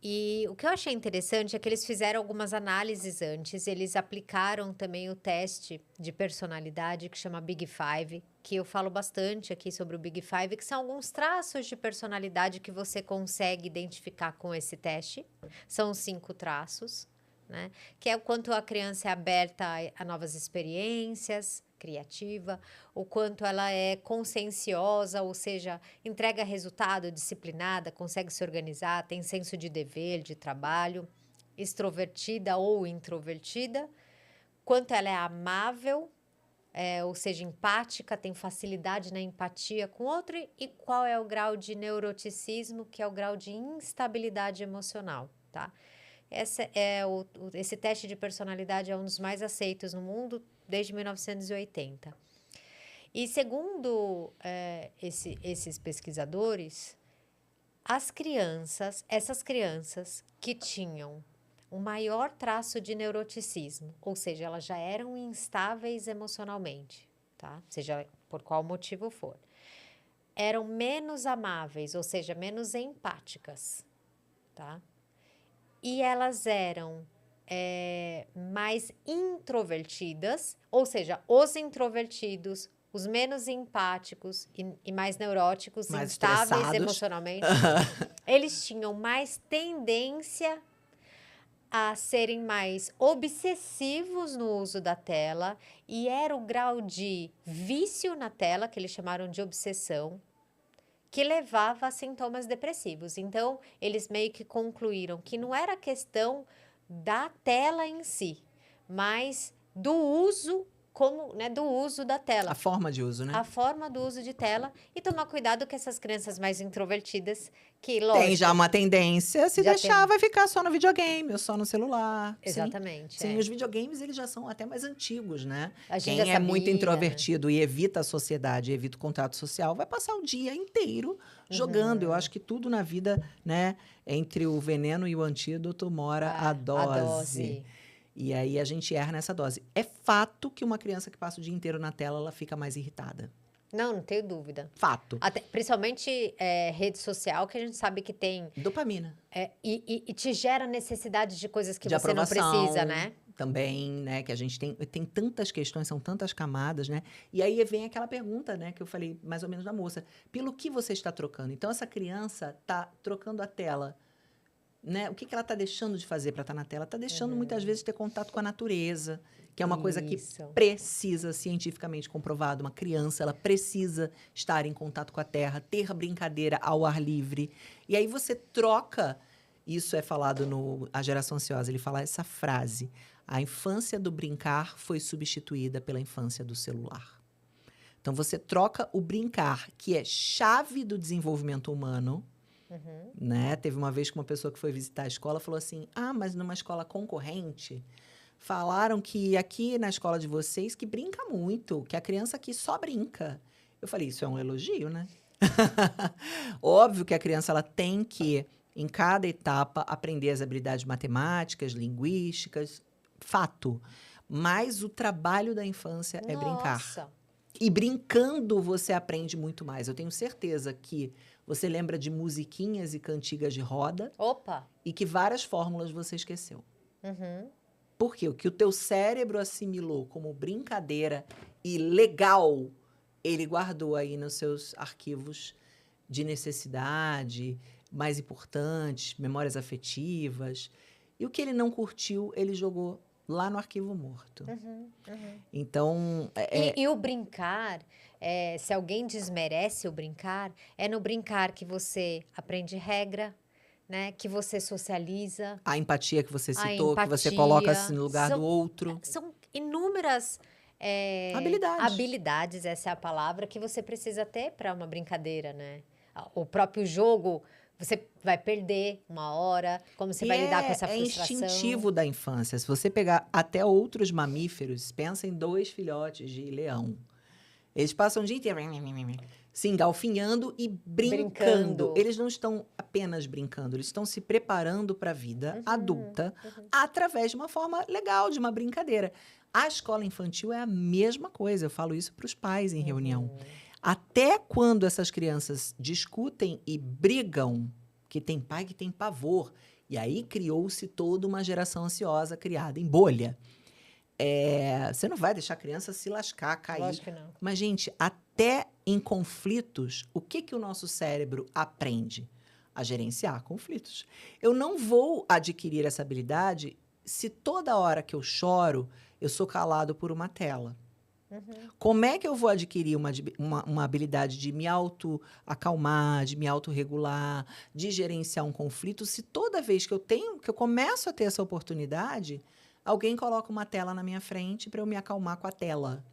E o que eu achei interessante é que eles fizeram algumas análises antes, eles aplicaram também o teste de personalidade que chama Big Five, que eu falo bastante aqui sobre o Big Five, que são alguns traços de personalidade que você consegue identificar com esse teste. São 5 traços, né? Que é o quanto a criança é aberta a novas experiências, criativa, o quanto ela é conscienciosa, ou seja, entrega resultado, disciplinada, consegue se organizar, tem senso de dever, de trabalho, extrovertida ou introvertida, quanto ela é amável, ou seja, empática, tem facilidade na empatia com o outro, e qual é o grau de neuroticismo, que é o grau de instabilidade emocional, tá? Esse teste de personalidade é um dos mais aceitos no mundo desde 1980. E segundo esses pesquisadores, essas crianças que tinham o maior traço de neuroticismo, ou seja, elas já eram instáveis emocionalmente, tá? Seja por qual motivo for, eram menos amáveis, ou seja, menos empáticas, tá? E elas eram mais introvertidas, ou seja, os introvertidos, os menos empáticos e mais neuróticos, Mais instáveis estressados. emocionalmente, eles tinham mais tendência a serem mais obsessivos no uso da tela, e era o grau de vício na tela, que eles chamaram de obsessão, que levava a sintomas depressivos. Então, eles meio que concluíram que não era questão da tela em si, mas do uso do uso da tela. A forma de uso, né? A forma do uso de tela, e tomar cuidado com essas crianças mais introvertidas, que, Tem lógico, já uma tendência, se Já deixar, tem. vai ficar só no videogame ou só no celular. Sim. exatamente. Sim, os videogames eles já são até mais antigos, né? A gente Quem já é muito sabia, né? introvertido e evita a sociedade, evita o contato social, vai passar o dia inteiro jogando. Eu acho que tudo na vida, né, entre o veneno e o antídoto mora a dose. E aí a gente erra nessa dose. É fato que uma criança que passa o dia inteiro na tela, ela fica mais irritada. Não tenho dúvida. Fato. Principalmente rede social, que a gente sabe que tem... Dopamina. E te gera necessidade de coisas que De você não aprovação. precisa, né? Também, né, que a gente tem tantas questões, são tantas camadas, né? E aí vem aquela pergunta, né, que eu falei mais ou menos da moça. Pelo que você está trocando? Então, essa criança está trocando a tela, né? O que ela está deixando de fazer para estar na tela? Está deixando, muitas vezes, ter contato com a natureza, que é uma coisa que Isso. precisa, cientificamente comprovado. Uma criança, ela precisa estar em contato com a terra, ter brincadeira ao ar livre. E aí você troca... Isso é falado no A Geração Ansiosa. Ele fala essa frase: a infância do brincar foi substituída pela infância do celular. Então, você troca o brincar, que é chave do desenvolvimento humano, né? Teve uma vez que uma pessoa que foi visitar a escola falou assim, mas numa escola concorrente, falaram que aqui na escola de vocês que brinca muito, que a criança aqui só brinca. Eu falei, isso é um elogio, né? Óbvio que a criança ela tem que, em cada etapa, aprender as habilidades matemáticas, linguísticas, fato. Mas o trabalho da infância é brincar. Nossa. E brincando você aprende muito mais. Eu tenho certeza que você lembra de musiquinhas e cantigas de roda. Opa! E que várias fórmulas você esqueceu. Uhum. Por quê? O que o teu cérebro assimilou como brincadeira e legal, ele guardou aí nos seus arquivos de necessidade, mais importantes, memórias afetivas. E o que ele não curtiu, ele jogou lá no arquivo morto. Então... E o brincar, se alguém desmerece o brincar, é no brincar que você aprende regra, né? Que você socializa. A empatia que você A citou, que você empatia. coloca-se no lugar do outro. São inúmeras habilidades, essa é a palavra, que você precisa ter para uma brincadeira, né? O próprio jogo, você vai perder uma hora, como você vai lidar com essa frustração. É instintivo da infância. Se você pegar até outros mamíferos, pensa em 2 filhotes de leão. Eles passam o dia inteiro se engalfinhando e brincando. Eles não estão apenas brincando, eles estão se preparando para a vida adulta através de uma forma legal, de uma brincadeira. A escola infantil é a mesma coisa. Eu falo isso para os pais em reunião. Até quando essas crianças discutem e brigam, que tem pai que tem pavor. E aí criou-se toda uma geração ansiosa criada em bolha. Você não vai deixar a criança se lascar, cair. Lógico que não. Mas, gente, até em conflitos, o que o nosso cérebro aprende? A gerenciar conflitos. Eu não vou adquirir essa habilidade se toda hora que eu choro, eu sou calado por uma tela. Como é que eu vou adquirir uma habilidade de me auto-acalmar, de me autorregular, de gerenciar um conflito, se toda vez que eu começo a ter essa oportunidade, alguém coloca uma tela na minha frente para eu me acalmar com a tela?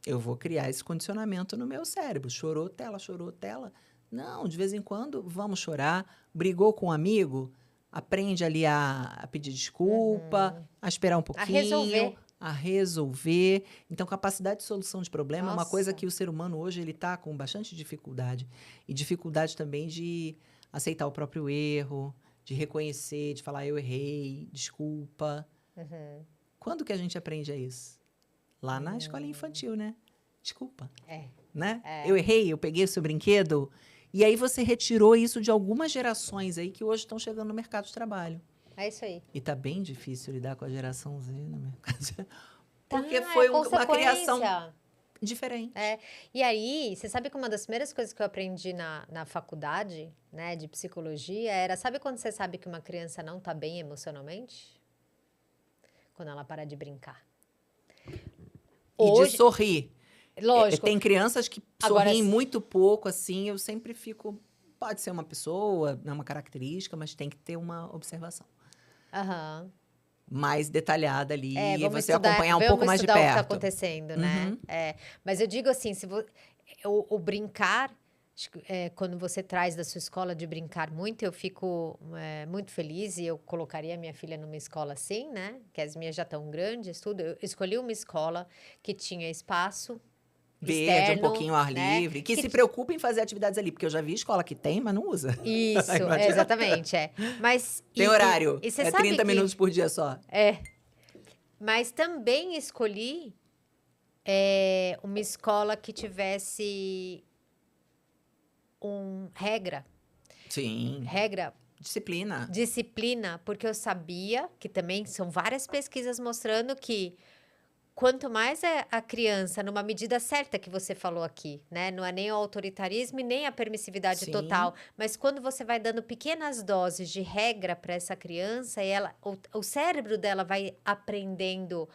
Eu vou criar esse condicionamento no meu cérebro. Chorou, tela, chorou, tela. Não, de vez em quando, vamos chorar. Brigou com um amigo, aprende ali a pedir desculpa, a esperar um pouquinho. A resolver. Então, capacidade de solução de problema é uma coisa que o ser humano hoje ele está com bastante dificuldade. E dificuldade também de aceitar o próprio erro, de reconhecer, de falar, eu errei, desculpa. Quando que a gente aprende a isso? Lá na escolinha infantil, né? Desculpa. Né? Eu errei, eu peguei o seu brinquedo. E aí você retirou isso de algumas gerações aí que hoje estão chegando no mercado de trabalho. É isso aí. E tá bem difícil lidar com a geração Z, na minha casa. Tá, Porque é foi uma criação consequência. diferente. É, e aí, você sabe que uma das primeiras coisas que eu aprendi na faculdade, né, de psicologia, era, sabe quando você sabe que uma criança não tá bem emocionalmente? Quando ela para de brincar. E de Hoje, sorrir. lógico, Tem crianças que agora, sorriem muito pouco, assim, eu sempre fico... Pode ser uma pessoa, não é uma característica, mas tem que ter uma observação aham. mais detalhada ali, e Vamos você estudar, acompanhar um pouco mais de o que está perto. acontecendo, né? Uhum. Mas eu digo assim, o brincar, acho que, quando você traz da sua escola de brincar muito, eu fico muito feliz e eu colocaria minha filha numa escola assim, né? Que as minhas já estão grandes, tudo. Eu escolhi uma escola que tinha espaço Verde, um externo, pouquinho ao ar né? livre. Que se preocupe em fazer atividades ali, porque eu já vi escola que tem, mas não usa. Aí Isso, não adianta. exatamente, Mas, Tem horário. e você É sabe 30 minutos por dia só. mas também escolhi uma escola que tivesse regra, Sim. Disciplina. disciplina, porque eu sabia que também são várias pesquisas mostrando que quanto mais a criança, numa medida certa que você falou aqui, né? Não é nem o autoritarismo e nem a permissividade Sim. total, mas quando você vai dando pequenas doses de regra para essa criança, e o cérebro dela vai aprendendo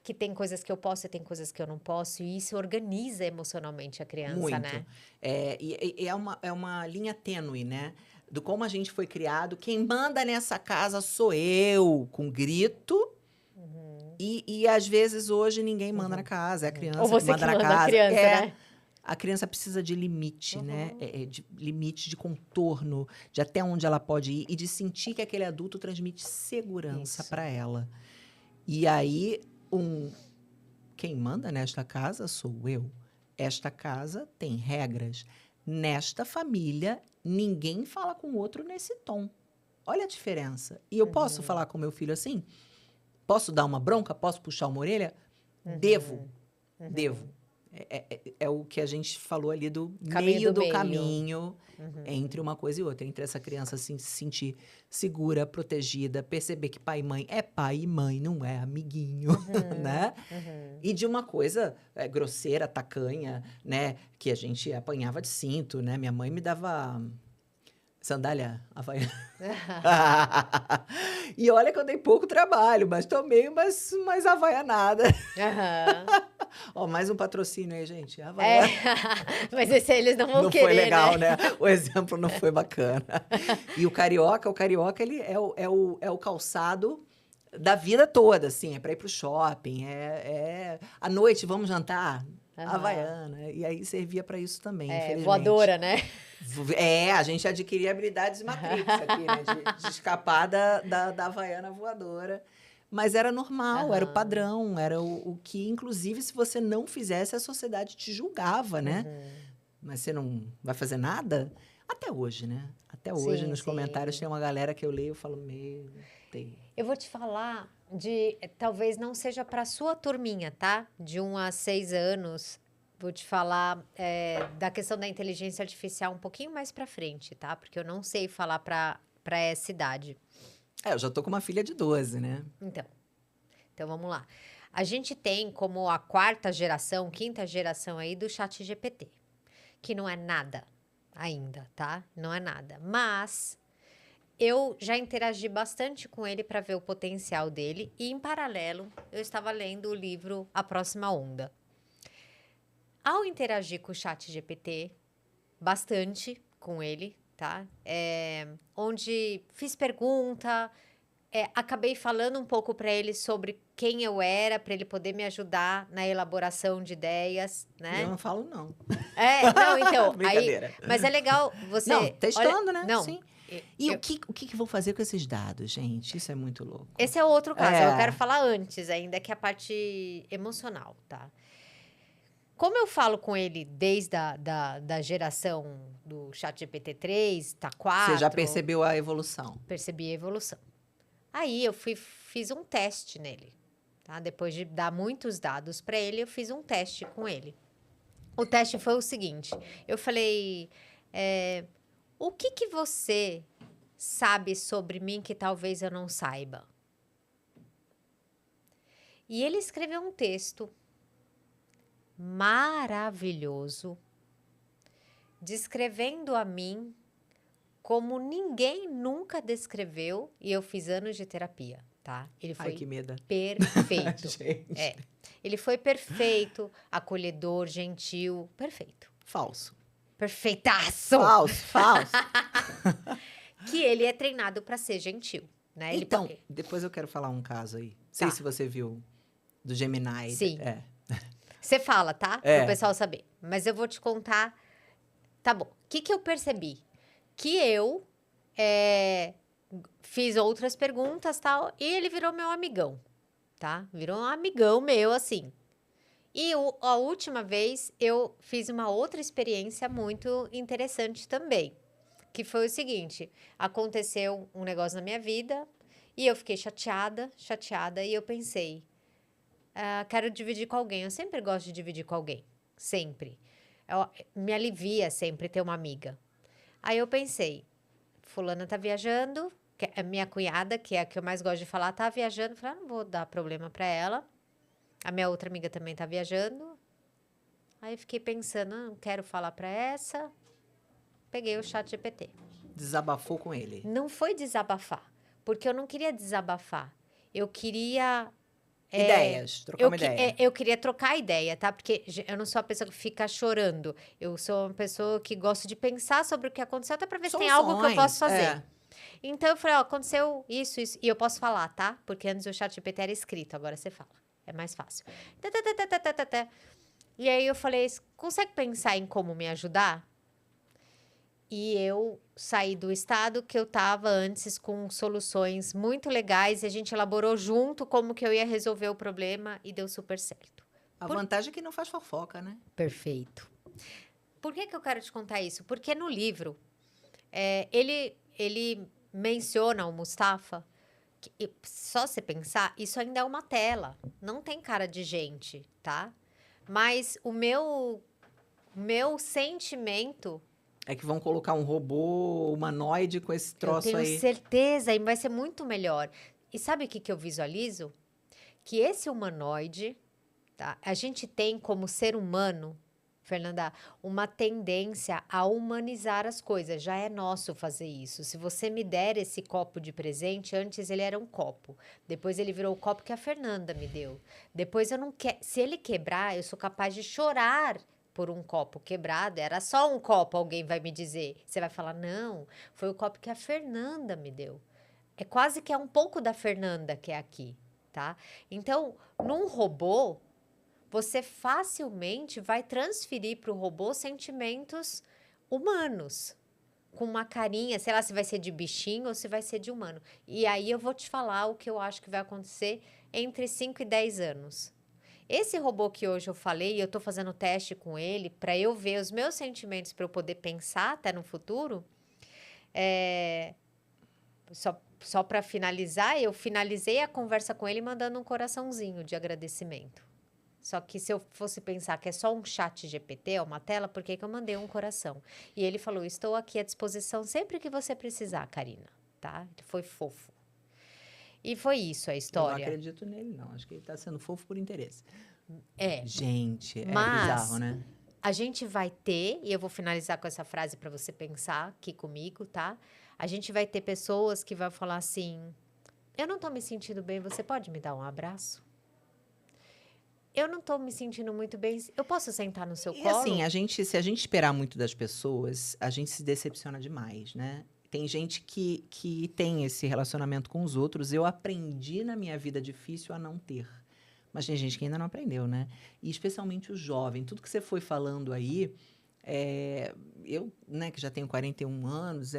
que tem coisas que eu posso e tem coisas que eu não posso, e isso organiza emocionalmente a criança, né? Muito. E é uma linha tênue, né? Do como a gente foi criado. Quem manda nessa casa sou eu, com grito. E às vezes hoje ninguém manda na casa, é a Ou criança que você manda que na manda a casa. criança, né? A criança precisa de limite, né? De limite de contorno, de até onde ela pode ir e de sentir que aquele adulto transmite segurança Isso. para ela. E aí, quem manda nesta casa sou eu. Esta casa tem regras. Nesta família, ninguém fala com o outro nesse tom. Olha a diferença. E eu posso falar com meu filho assim? Posso dar uma bronca? Posso puxar uma orelha? Devo. É o que a gente falou ali do meio do caminho entre uma coisa e outra. Entre essa criança assim, se sentir segura, protegida, perceber que pai e mãe é pai e mãe, não é amiguinho, né? E de uma coisa grosseira, tacanha, né? Que a gente apanhava de cinto, né? Minha mãe me dava sandália havaiana. E olha que eu dei pouco trabalho, mas tomei umas havaianada. Ó, mais um patrocínio aí, gente. Havaiana. Mas esse aí eles não vão Não querer, foi legal, né? O exemplo não foi bacana. E o carioca, ele é o calçado da vida toda, assim. É pra ir pro shopping, à noite, vamos jantar? Havaiana. E aí servia pra isso também, infelizmente. Voadora, né? A gente adquiria habilidades Matrix aqui, né? De escapar da Havaiana voadora. Mas era normal, era o padrão, era o que, inclusive, se você não fizesse, a sociedade te julgava, né? Mas você não vai fazer nada? Até hoje, né? Até hoje, nos comentários, tem uma galera que eu leio e falo, meu Deus. Eu vou te falar talvez não seja para sua turminha, tá? De 1 a 6 anos. Vou te falar da questão da inteligência artificial um pouquinho mais para frente, tá? Porque eu não sei falar para essa idade. Eu já tô com uma filha de 12, né? Então vamos lá. A gente tem como a 4ª geração, 5ª geração aí do ChatGPT, que não é nada ainda, tá? Não é nada. Mas eu já interagi bastante com ele para ver o potencial dele e, em paralelo, eu estava lendo o livro A Próxima Onda. Ao interagir com o ChatGPT, bastante com ele, tá? Onde fiz pergunta, acabei falando um pouco para ele sobre quem eu era, para ele poder me ajudar na elaboração de ideias, né? Eu não falo, não. Não, então, Brincadeira. mas é legal você... Não, testando, né? Não. Sim. E o que vão fazer com esses dados, gente? Isso é muito louco. Esse é outro caso. Eu quero falar antes ainda, que é a parte emocional, tá? Como eu falo com ele desde da geração do ChatGPT 3, tá 4... Você já percebeu a evolução? Percebi a evolução. Aí eu fiz um teste nele, tá? Depois de dar muitos dados para ele, eu fiz um teste com ele. O teste foi o seguinte, eu falei, o que você sabe sobre mim que talvez eu não saiba? E ele escreveu um texto maravilhoso, descrevendo a mim como ninguém nunca descreveu, e eu fiz anos de terapia, tá? Ele Ai, foi que medo. perfeito. Gente. É. Ele foi perfeito, acolhedor, gentil, perfeito. Falso. Perfeitaço! Falso. Que ele é treinado para ser gentil, né? Ele Então, pode- depois eu quero falar um caso aí. Não sei Tá. se você viu do Gemini. Sim. É. Você fala, tá? É. Pro pessoal saber. Mas eu vou te contar. Tá bom. O que que eu percebi? Que eu fiz outras perguntas tal, e ele virou meu amigão, tá? Virou um amigão meu, assim. E a última vez eu fiz uma outra experiência muito interessante também. Que foi o seguinte: aconteceu um negócio na minha vida e eu fiquei chateada, e eu pensei, quero dividir com alguém. Eu sempre gosto de dividir com alguém, sempre. Me alivia sempre ter uma amiga. Aí eu pensei, fulana tá viajando, que é minha cunhada, que é a que eu mais gosto de falar, tá viajando. Falei, não vou dar problema pra ela. A minha outra amiga também tá viajando. Aí fiquei pensando, não quero falar pra essa. Peguei o chat GPT. Desabafou com ele. Não foi desabafar, porque eu não queria desabafar. Eu queria. Ideias, trocar uma ideia. Eu queria trocar ideia, tá? Porque eu não sou a pessoa que fica chorando. Eu sou uma pessoa que gosta de pensar sobre o que aconteceu, até pra ver se tem algo que eu posso fazer. É. Então eu falei, ó, aconteceu isso, e eu posso falar, tá? Porque antes o chat GPT era escrito, agora você fala. É mais fácil. E aí eu falei, consegue pensar em como me ajudar? E eu saí do estado que eu estava antes com soluções muito legais e a gente elaborou junto como que eu ia resolver o problema e deu super certo. A vantagem é que não faz fofoca, né? Perfeito. Por que eu quero te contar isso? Porque no livro, ele menciona o Mustafa, só você pensar, isso ainda é uma tela, não tem cara de gente, tá? Mas o meu sentimento... É que vão colocar um robô humanoide com esse troço eu tenho aí. certeza, e vai ser muito melhor. E sabe o que eu visualizo? Que esse humanoide, tá? A gente tem como ser humano, Fernanda, uma tendência a humanizar as coisas. Já é nosso fazer isso. Se você me der esse copo de presente, antes ele era um copo. Depois ele virou o copo que a Fernanda me deu. Depois eu não quero. Se ele quebrar, eu sou capaz de chorar por um copo quebrado. Era só um copo, alguém vai me dizer. Você vai falar, não, foi o copo que a Fernanda me deu. É quase que é um pouco da Fernanda que é aqui, tá? Então, num robô, você facilmente vai transferir para o robô sentimentos humanos. Com uma carinha, sei lá se vai ser de bichinho ou se vai ser de humano. E aí eu vou te falar o que eu acho que vai acontecer entre 5 e 10 anos. Esse robô que hoje eu falei, eu tô fazendo teste com ele para eu ver os meus sentimentos para eu poder pensar até no futuro. Só para finalizar, eu finalizei a conversa com ele mandando um coraçãozinho de agradecimento. Só que se eu fosse pensar que é só um chat GPT, é uma tela, por que eu mandei um coração? E ele falou, estou aqui à disposição sempre que você precisar, Karina, tá? Ele foi fofo. E foi isso a Eu não história. acredito nele, não. Acho que ele tá sendo fofo por interesse. É. Gente, é Mas bizarro, né? a gente vai ter, e eu vou finalizar com essa frase para você pensar aqui comigo, tá? A gente vai ter pessoas que vão falar assim, eu não tô me sentindo bem, você pode me dar um abraço? Eu não tô me sentindo muito bem, eu posso sentar no seu E colo? assim, se a gente esperar muito das pessoas, a gente se decepciona demais, né? Tem gente que tem esse relacionamento com os outros. Eu aprendi na minha vida difícil a não ter. Mas tem gente que ainda não aprendeu, né? E especialmente o jovem. Tudo que você foi falando aí, eu, né, que já tenho 41 anos,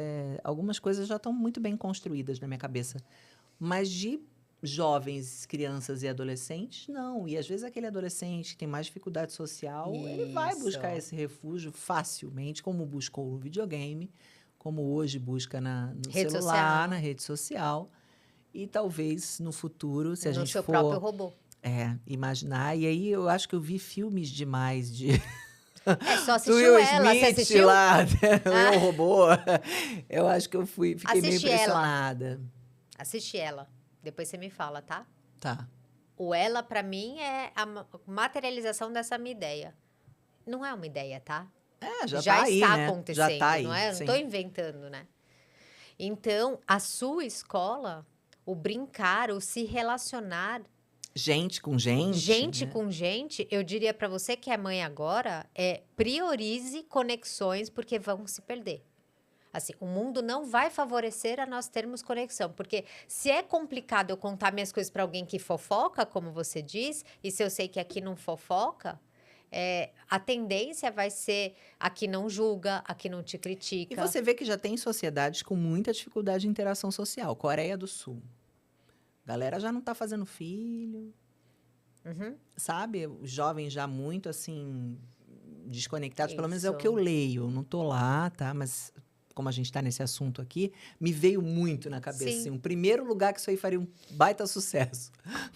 algumas coisas já estão muito bem construídas na minha cabeça. Mas de jovens, crianças e adolescentes, não. E às vezes aquele adolescente que tem mais dificuldade social, ele vai Isso. buscar esse refúgio facilmente, como buscou no videogame, como hoje busca no Rede celular, social. na rede social. E talvez no futuro, se a No gente seu for próprio robô. imaginar. E aí eu acho que eu vi filmes demais de É, só Do assistiu Will ela. Você Smith assistiu? lá, Ah, Eu, Robô. Eu acho que fiquei meio Assiste ela. impressionada. Assiste ela. Depois você me fala, tá? Tá. O ela, pra mim, é a materialização dessa minha ideia. Não é uma ideia, tá? É, já tá Já aí, está né? Já tá acontecendo, não aí, é? Eu não tô sim. inventando, né? Então, a sua escola, o brincar, o se relacionar, Gente com gente, gente né? com gente, eu diria pra você que é mãe agora, priorize conexões porque vão se perder. Assim, o mundo não vai favorecer a nós termos conexão, porque se é complicado eu contar minhas coisas para alguém que fofoca, como você diz, e se eu sei que aqui não fofoca, a tendência vai ser aqui não julga, aqui não te E critica. você vê que já tem sociedades com muita dificuldade de interação social. Coreia do Sul. Galera já não tá fazendo filho, Uhum, sabe? Os jovens já muito, assim, desconectados. Pelo menos é o que eu isso. leio. Eu não tô lá, tá? Mas como a gente tá nesse assunto aqui, me veio muito na cabeça, assim, Sim. um primeiro lugar que isso aí faria um baita sucesso.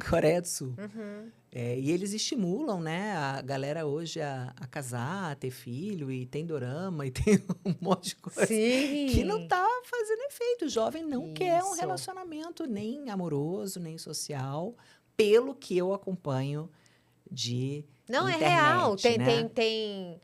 Coreia do Sul. Uhum. E eles estimulam, né, a galera hoje a casar, a ter filho, e tem dorama, e tem um monte de coisa que não Sim. tá fazendo efeito. O jovem não quer um Isso. relacionamento nem amoroso, nem social, pelo que eu acompanho de Não, é real. internet, né? Tem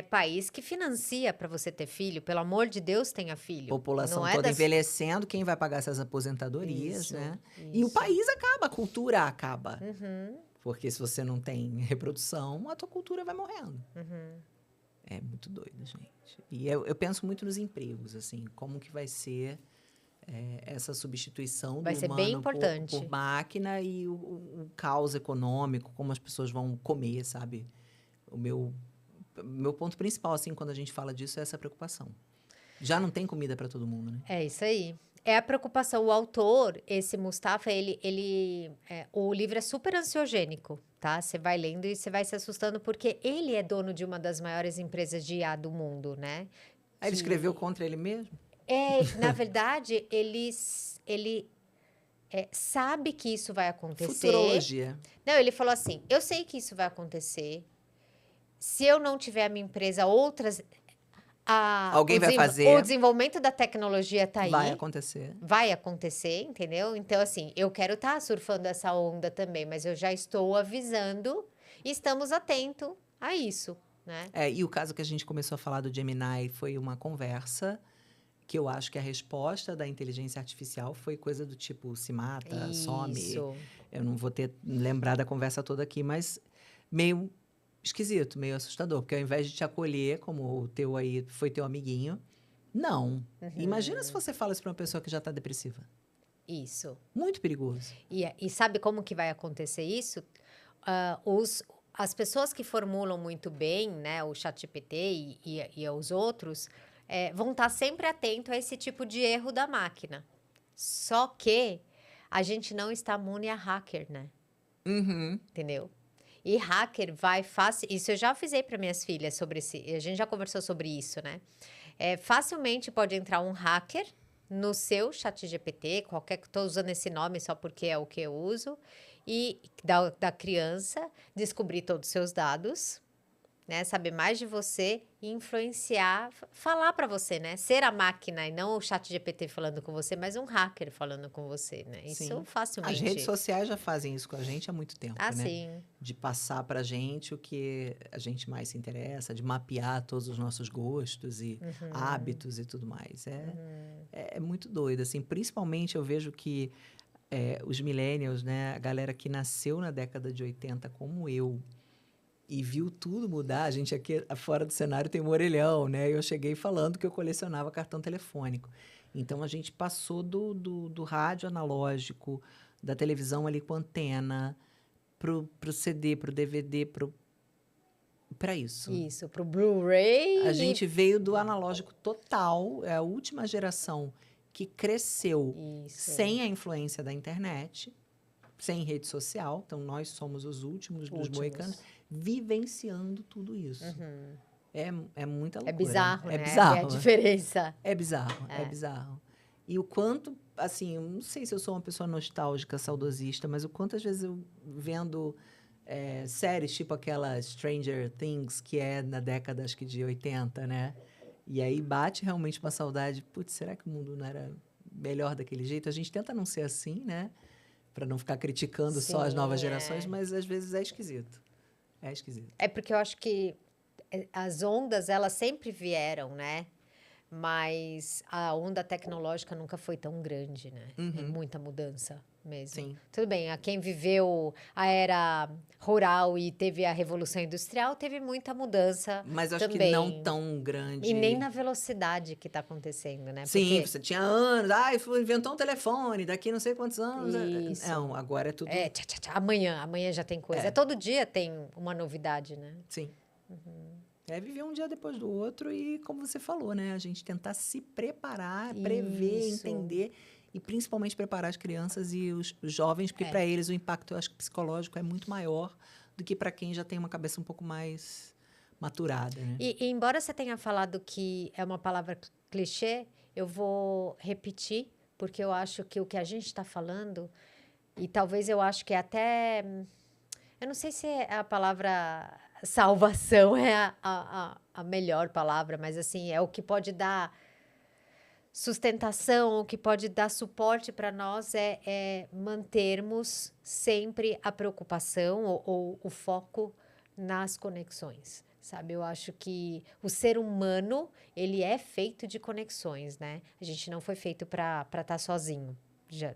país que financia para você ter filho. Pelo amor de Deus, tenha filho. Não População é toda das. envelhecendo, quem vai pagar essas aposentadorias, Isso, né? E o isso. país acaba, a cultura acaba. Uhum, Porque se você não tem reprodução, a tua cultura vai morrendo. uhum. É muito doido, gente. E eu penso muito nos empregos, assim, como que vai ser essa substituição Vai do ser bem humano por importante. máquina e o caos econômico, como as pessoas vão comer, sabe? O meu ponto principal, assim, quando a gente fala disso, é essa preocupação. Já não tem comida para todo mundo, né? É isso aí. É a preocupação. O autor, esse Mustafa, o livro é super ansiogênico, tá? Você vai lendo e você vai se assustando, porque ele é dono de uma das maiores empresas de IA do mundo, né? Aí ele escreveu Que contra ele mesmo? na verdade, ele sabe que isso vai acontecer. Futurologia. Não, ele falou assim: eu sei que isso vai acontecer. Se eu não tiver a minha empresa, outras. Alguém vai O fazer, desenvolvimento da tecnologia tá vai aí. acontecer. Vai acontecer, entendeu? Então, assim, eu quero estar surfando essa onda também, mas eu já estou avisando e estamos atentos a isso, né? E o caso que a gente começou a falar do Gemini foi uma conversa que eu acho que a resposta da inteligência artificial foi coisa do tipo, se mata, some. Isso. Eu não vou lembrar da conversa toda aqui, mas meio esquisito, meio assustador, porque ao invés de te acolher, como o teu aí foi teu amiguinho, não. Imagina se você fala isso para uma pessoa que já está depressiva. Isso. Muito perigoso. E sabe como que vai acontecer isso? As pessoas que formulam muito bem, né, o ChatGPT e os outros, vão estar sempre atentos a esse tipo de erro da máquina. Só que a gente não está imune a hacker, né? Uhum. Entendeu? E hacker vai fácil. Isso eu já avisei para minhas filhas sobre esse. A gente já conversou sobre isso, né? Facilmente pode entrar um hacker no seu chat GPT, qualquer que estou usando esse nome só porque é o que eu uso, e da criança, descobrir todos os seus dados, né? Saber mais de você e influenciar, falar para você, né? Ser a máquina e não o chat GPT falando com você, mas um hacker falando com você, né? Isso Sim. facilmente. As redes sociais já fazem isso com a gente há muito tempo, Ah, né? sim. De passar pra gente o que a gente mais se interessa, de mapear todos os nossos gostos e hábitos e tudo mais. É muito doido, assim. Principalmente eu vejo que os millennials, né? A galera que nasceu na década de 80 como eu, e viu tudo mudar. A gente aqui fora do cenário tem um orelhão, né? Eu cheguei falando que eu colecionava cartão telefônico. Então, a gente passou do rádio analógico, da televisão ali com antena, pro CD, pro DVD, para isso. Isso, pro Blu-ray. A gente veio do analógico total, é a última geração que cresceu Isso. sem a influência da internet, sem rede social. Então, nós somos os últimos dos moicanos, vivenciando tudo isso. É muita loucura. É bizarro, né? É bizarro. Ver a diferença. É bizarro, é bizarro. E o quanto, assim, eu não sei se eu sou uma pessoa nostálgica, saudosista, mas o quanto às vezes eu vendo séries tipo aquela Stranger Things, que é na década, acho que de 80, né? E aí bate realmente uma saudade. Putz, será que o mundo não era melhor daquele jeito? A gente tenta não ser assim, né? Para não ficar criticando só as novas Sim, gerações, mas às vezes é esquisito. É esquisito. É porque eu acho que as ondas, elas sempre vieram, né? Mas a onda tecnológica nunca foi tão grande, né? É Uhum, muita mudança mesmo. sim. Tudo bem, a quem viveu a era rural e teve a Revolução Industrial, teve muita mudança Mas acho que não também. tão E nem grande. na velocidade que está acontecendo, né? Sim, Porque você tinha anos. Inventou um telefone, daqui não sei quantos anos. Não, isso. agora é É, tudo. tchá, tchá, tchá, amanhã já tem coisa. É É, todo dia tem uma novidade, né? sim. É viver um dia depois do outro e, como você falou, né? A gente tentar se preparar, prever, Isso. entender e principalmente preparar as crianças e os jovens, porque É. para eles o impacto, eu acho que psicológico é muito maior do que para quem já tem uma cabeça um pouco mais maturada, né? E embora você tenha falado que é uma palavra clichê, eu vou repetir, porque eu acho que o que a gente está falando, e talvez eu acho que é até. Eu não sei se a palavra salvação é a melhor palavra, mas assim, é o que pode dar sustentação, o que pode dar suporte para nós é mantermos sempre a preocupação ou o foco nas conexões, sabe? Eu acho que o ser humano, ele é feito de conexões, né? A gente não foi feito para estar sozinho. Já,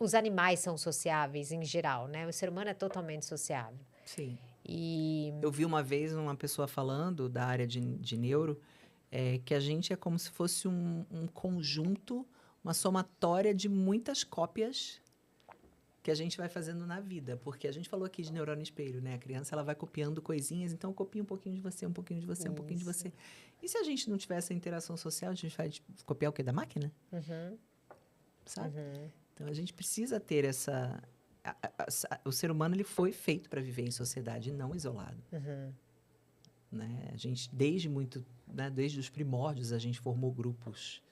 os animais são sociáveis em geral, né? O ser humano é totalmente sociável. Sim. E Eu vi uma vez uma pessoa falando da área de neuro, que a gente é como se fosse um conjunto, uma somatória de muitas cópias que a gente vai fazendo na vida. Porque a gente falou aqui de neurônio espelho, né? A criança ela vai copiando coisinhas, então eu copio um pouquinho de você, um pouquinho de você, um pouquinho de isso. você. E se a gente não tivesse essa interação social, a gente vai copiar o quê? Da máquina? Uhum, Sabe? uhum, Então a gente precisa ter essa. O ser humano ele foi feito para viver em sociedade e não isolado. uhum. Né? A gente, desde muito, né, desde os primórdios, a gente formou grupos.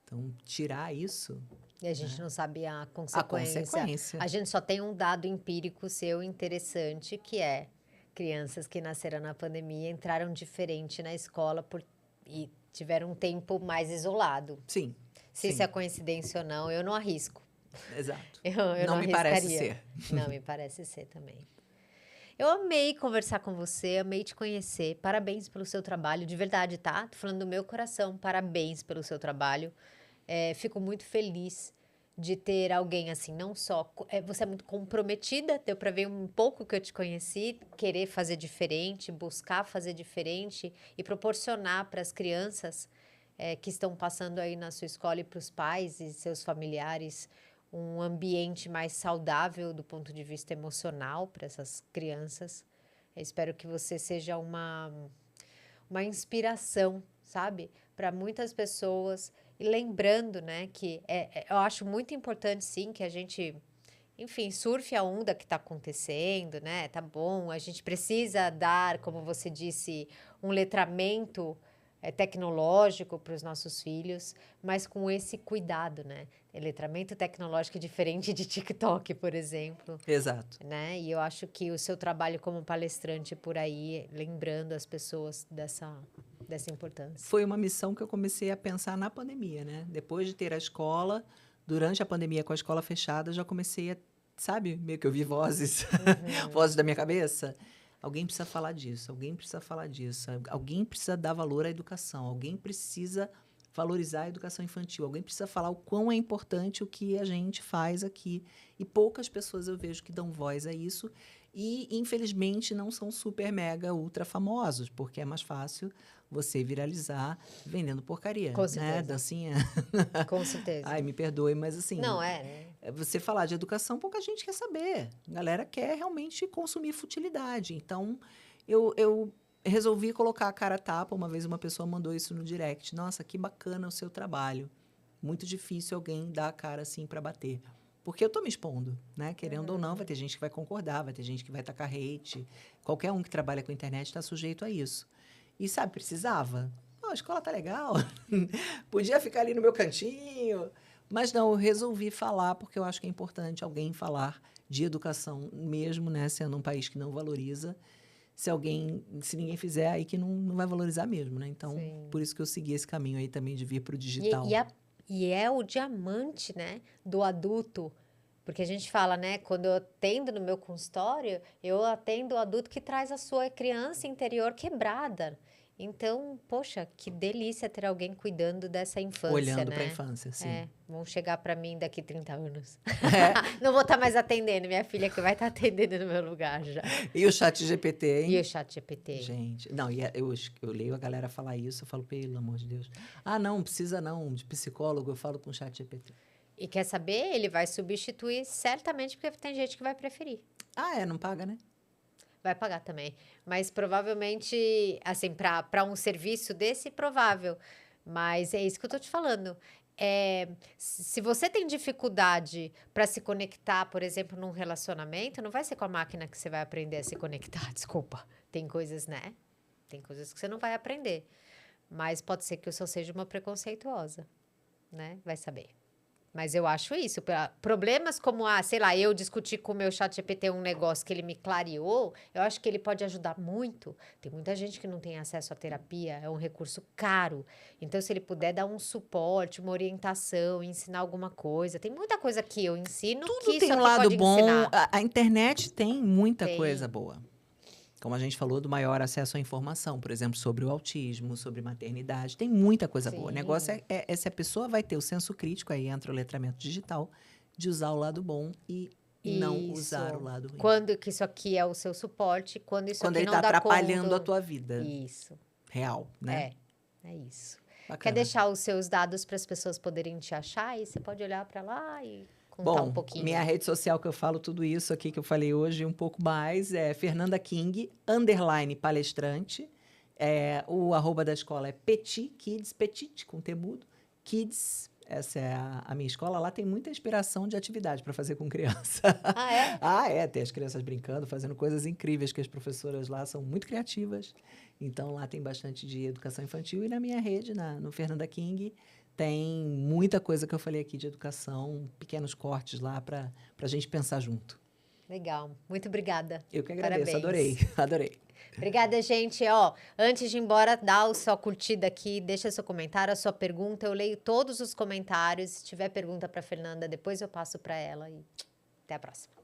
Então, tirar isso, E a gente né? não sabe a A consequência. consequência. A gente só tem um dado empírico seu interessante, que é crianças que nasceram na pandemia entraram diferente na escola e tiveram um tempo mais isolado. Sim, Se isso sim, é coincidência ou não, eu não arrisco. exato. Eu Não não me parece arriscaria. ser. Não, me parece ser também. Eu amei conversar com você, amei te conhecer. Parabéns pelo seu trabalho, de verdade, tá? Tô falando do meu coração. Parabéns pelo seu trabalho. Fico muito feliz de ter alguém assim, não só. Você é muito comprometida, deu para ver um pouco que eu te conheci, querer fazer diferente, buscar fazer diferente e proporcionar para as crianças que estão passando aí na sua escola e para os pais e seus familiares um ambiente mais saudável do ponto de vista emocional para essas crianças. Eu espero que você seja uma inspiração, sabe? Para muitas pessoas. E lembrando, né, que eu acho muito importante, sim, que a gente, enfim, surfe a onda que está acontecendo, né? Tá bom, a gente precisa dar, como você disse, um letramento tecnológico para os nossos filhos, mas com esse cuidado, né? Letramento tecnológico é diferente de TikTok, por exemplo, Exato. né? E eu acho que o seu trabalho como palestrante por aí, lembrando as pessoas dessa importância. Foi uma missão que eu comecei a pensar na pandemia, né? Depois de ter a escola, durante a pandemia com a escola fechada, já comecei a, sabe, meio que ouvir vozes, vozes da minha cabeça. Alguém precisa falar disso, alguém precisa falar disso, alguém precisa dar valor à educação, alguém precisa valorizar a educação infantil, alguém precisa falar o quão é importante o que a gente faz aqui. E poucas pessoas eu vejo que dão voz a isso e, infelizmente, não são super, mega, ultra famosos, porque é mais fácil você viralizar vendendo porcaria, Com né? certeza, Dancinha. com certeza. Ai, me perdoe, mas assim, Não, é. você falar de educação, pouca gente quer saber. A galera quer realmente consumir futilidade. Então, eu resolvi colocar a cara a tapa. Uma vez uma pessoa mandou isso no direct. Nossa, que bacana o seu trabalho. Muito difícil alguém dar a cara assim para bater. Porque eu tô me expondo, né? Querendo ou não, vai ter gente que vai concordar, vai ter gente que vai tacar hate. Qualquer um que trabalha com internet está sujeito a isso. E sabe, precisava. Oh, a escola tá legal. Podia ficar ali no meu cantinho. Mas não, eu resolvi falar porque eu acho que é importante alguém falar de educação, mesmo, né, sendo um país que não valoriza. Se ninguém fizer, aí que não vai valorizar mesmo, né? Então, Sim. por isso que eu segui esse caminho aí também de vir para o E, digital. e é o diamante, né, do adulto. Porque a gente fala, né, quando eu atendo no meu consultório, eu atendo o adulto que traz a sua criança interior quebrada. Então, poxa, que delícia ter alguém cuidando dessa infância, Olhando para a né? infância, sim. É, vão chegar para mim daqui 30 anos. É. Não vou estar mais atendendo, minha filha que vai estar atendendo no meu lugar já. E o chat GPT, hein? E o chat GPT? Gente, não, eu leio a galera falar isso, eu falo, pelo amor de Deus. Ah, não precisa não, de psicólogo, eu falo com o chat GPT. E quer saber? Ele vai substituir certamente, porque tem gente que vai preferir. Ah, não paga, né? Vai pagar também. Mas provavelmente, assim, para um serviço desse, provável. Mas é isso que eu tô te falando. Se você tem dificuldade para se conectar, por exemplo, num relacionamento, não vai ser com a máquina que você vai aprender a se conectar. Desculpa. Tem coisas, né? Tem coisas que você não vai aprender. Mas pode ser que eu só seja uma preconceituosa, né? Vai saber. Mas eu acho isso. Problemas como, sei lá, eu discutir com o meu chat GPT um negócio que ele me clareou, eu acho que ele pode ajudar muito. Tem muita gente que não tem acesso à terapia, é um recurso caro. Então, se ele puder dar um suporte, uma orientação, ensinar alguma coisa. Tem muita coisa que eu ensino que Tudo isso tem um aqui lado pode bom. ensinar. A internet tem muita Tem. coisa boa. Como a gente falou do maior acesso à informação, por exemplo, sobre o autismo, sobre maternidade, tem muita coisa boa. O negócio Sim. é se a pessoa vai ter o senso crítico, aí entra o letramento digital, de usar o lado bom e não usar o Isso. lado ruim. Quando que isso aqui é o seu suporte, quando isso Quando aqui ele não está dá atrapalhando a conta. tua vida Isso. real, né? É isso. Quer Bacana. deixar os seus dados para as pessoas poderem te achar? E você pode olhar para lá e contar um pouquinho. Minha rede social que eu falo tudo isso aqui que eu falei hoje, um pouco mais, é Fernanda King, _palestrante. O @ da escola é Petit Kids, Petit com T mudo, Kids. Essa é a minha escola. Lá tem muita inspiração de atividade para fazer com criança. Ah, é? Tem as crianças brincando, fazendo coisas incríveis, que as professoras lá são muito criativas. Então, lá tem bastante de educação infantil. E na minha rede, no Fernanda King, tem muita coisa que eu falei aqui de educação, pequenos cortes lá para a gente pensar junto. Legal. Muito obrigada. Eu que agradeço, Parabéns. adorei. Obrigada, gente. Antes de ir embora, dá a sua curtida aqui, deixa seu comentário, a sua pergunta. Eu leio todos os comentários. Se tiver pergunta para Fernanda, depois eu passo para ela. E até a próxima.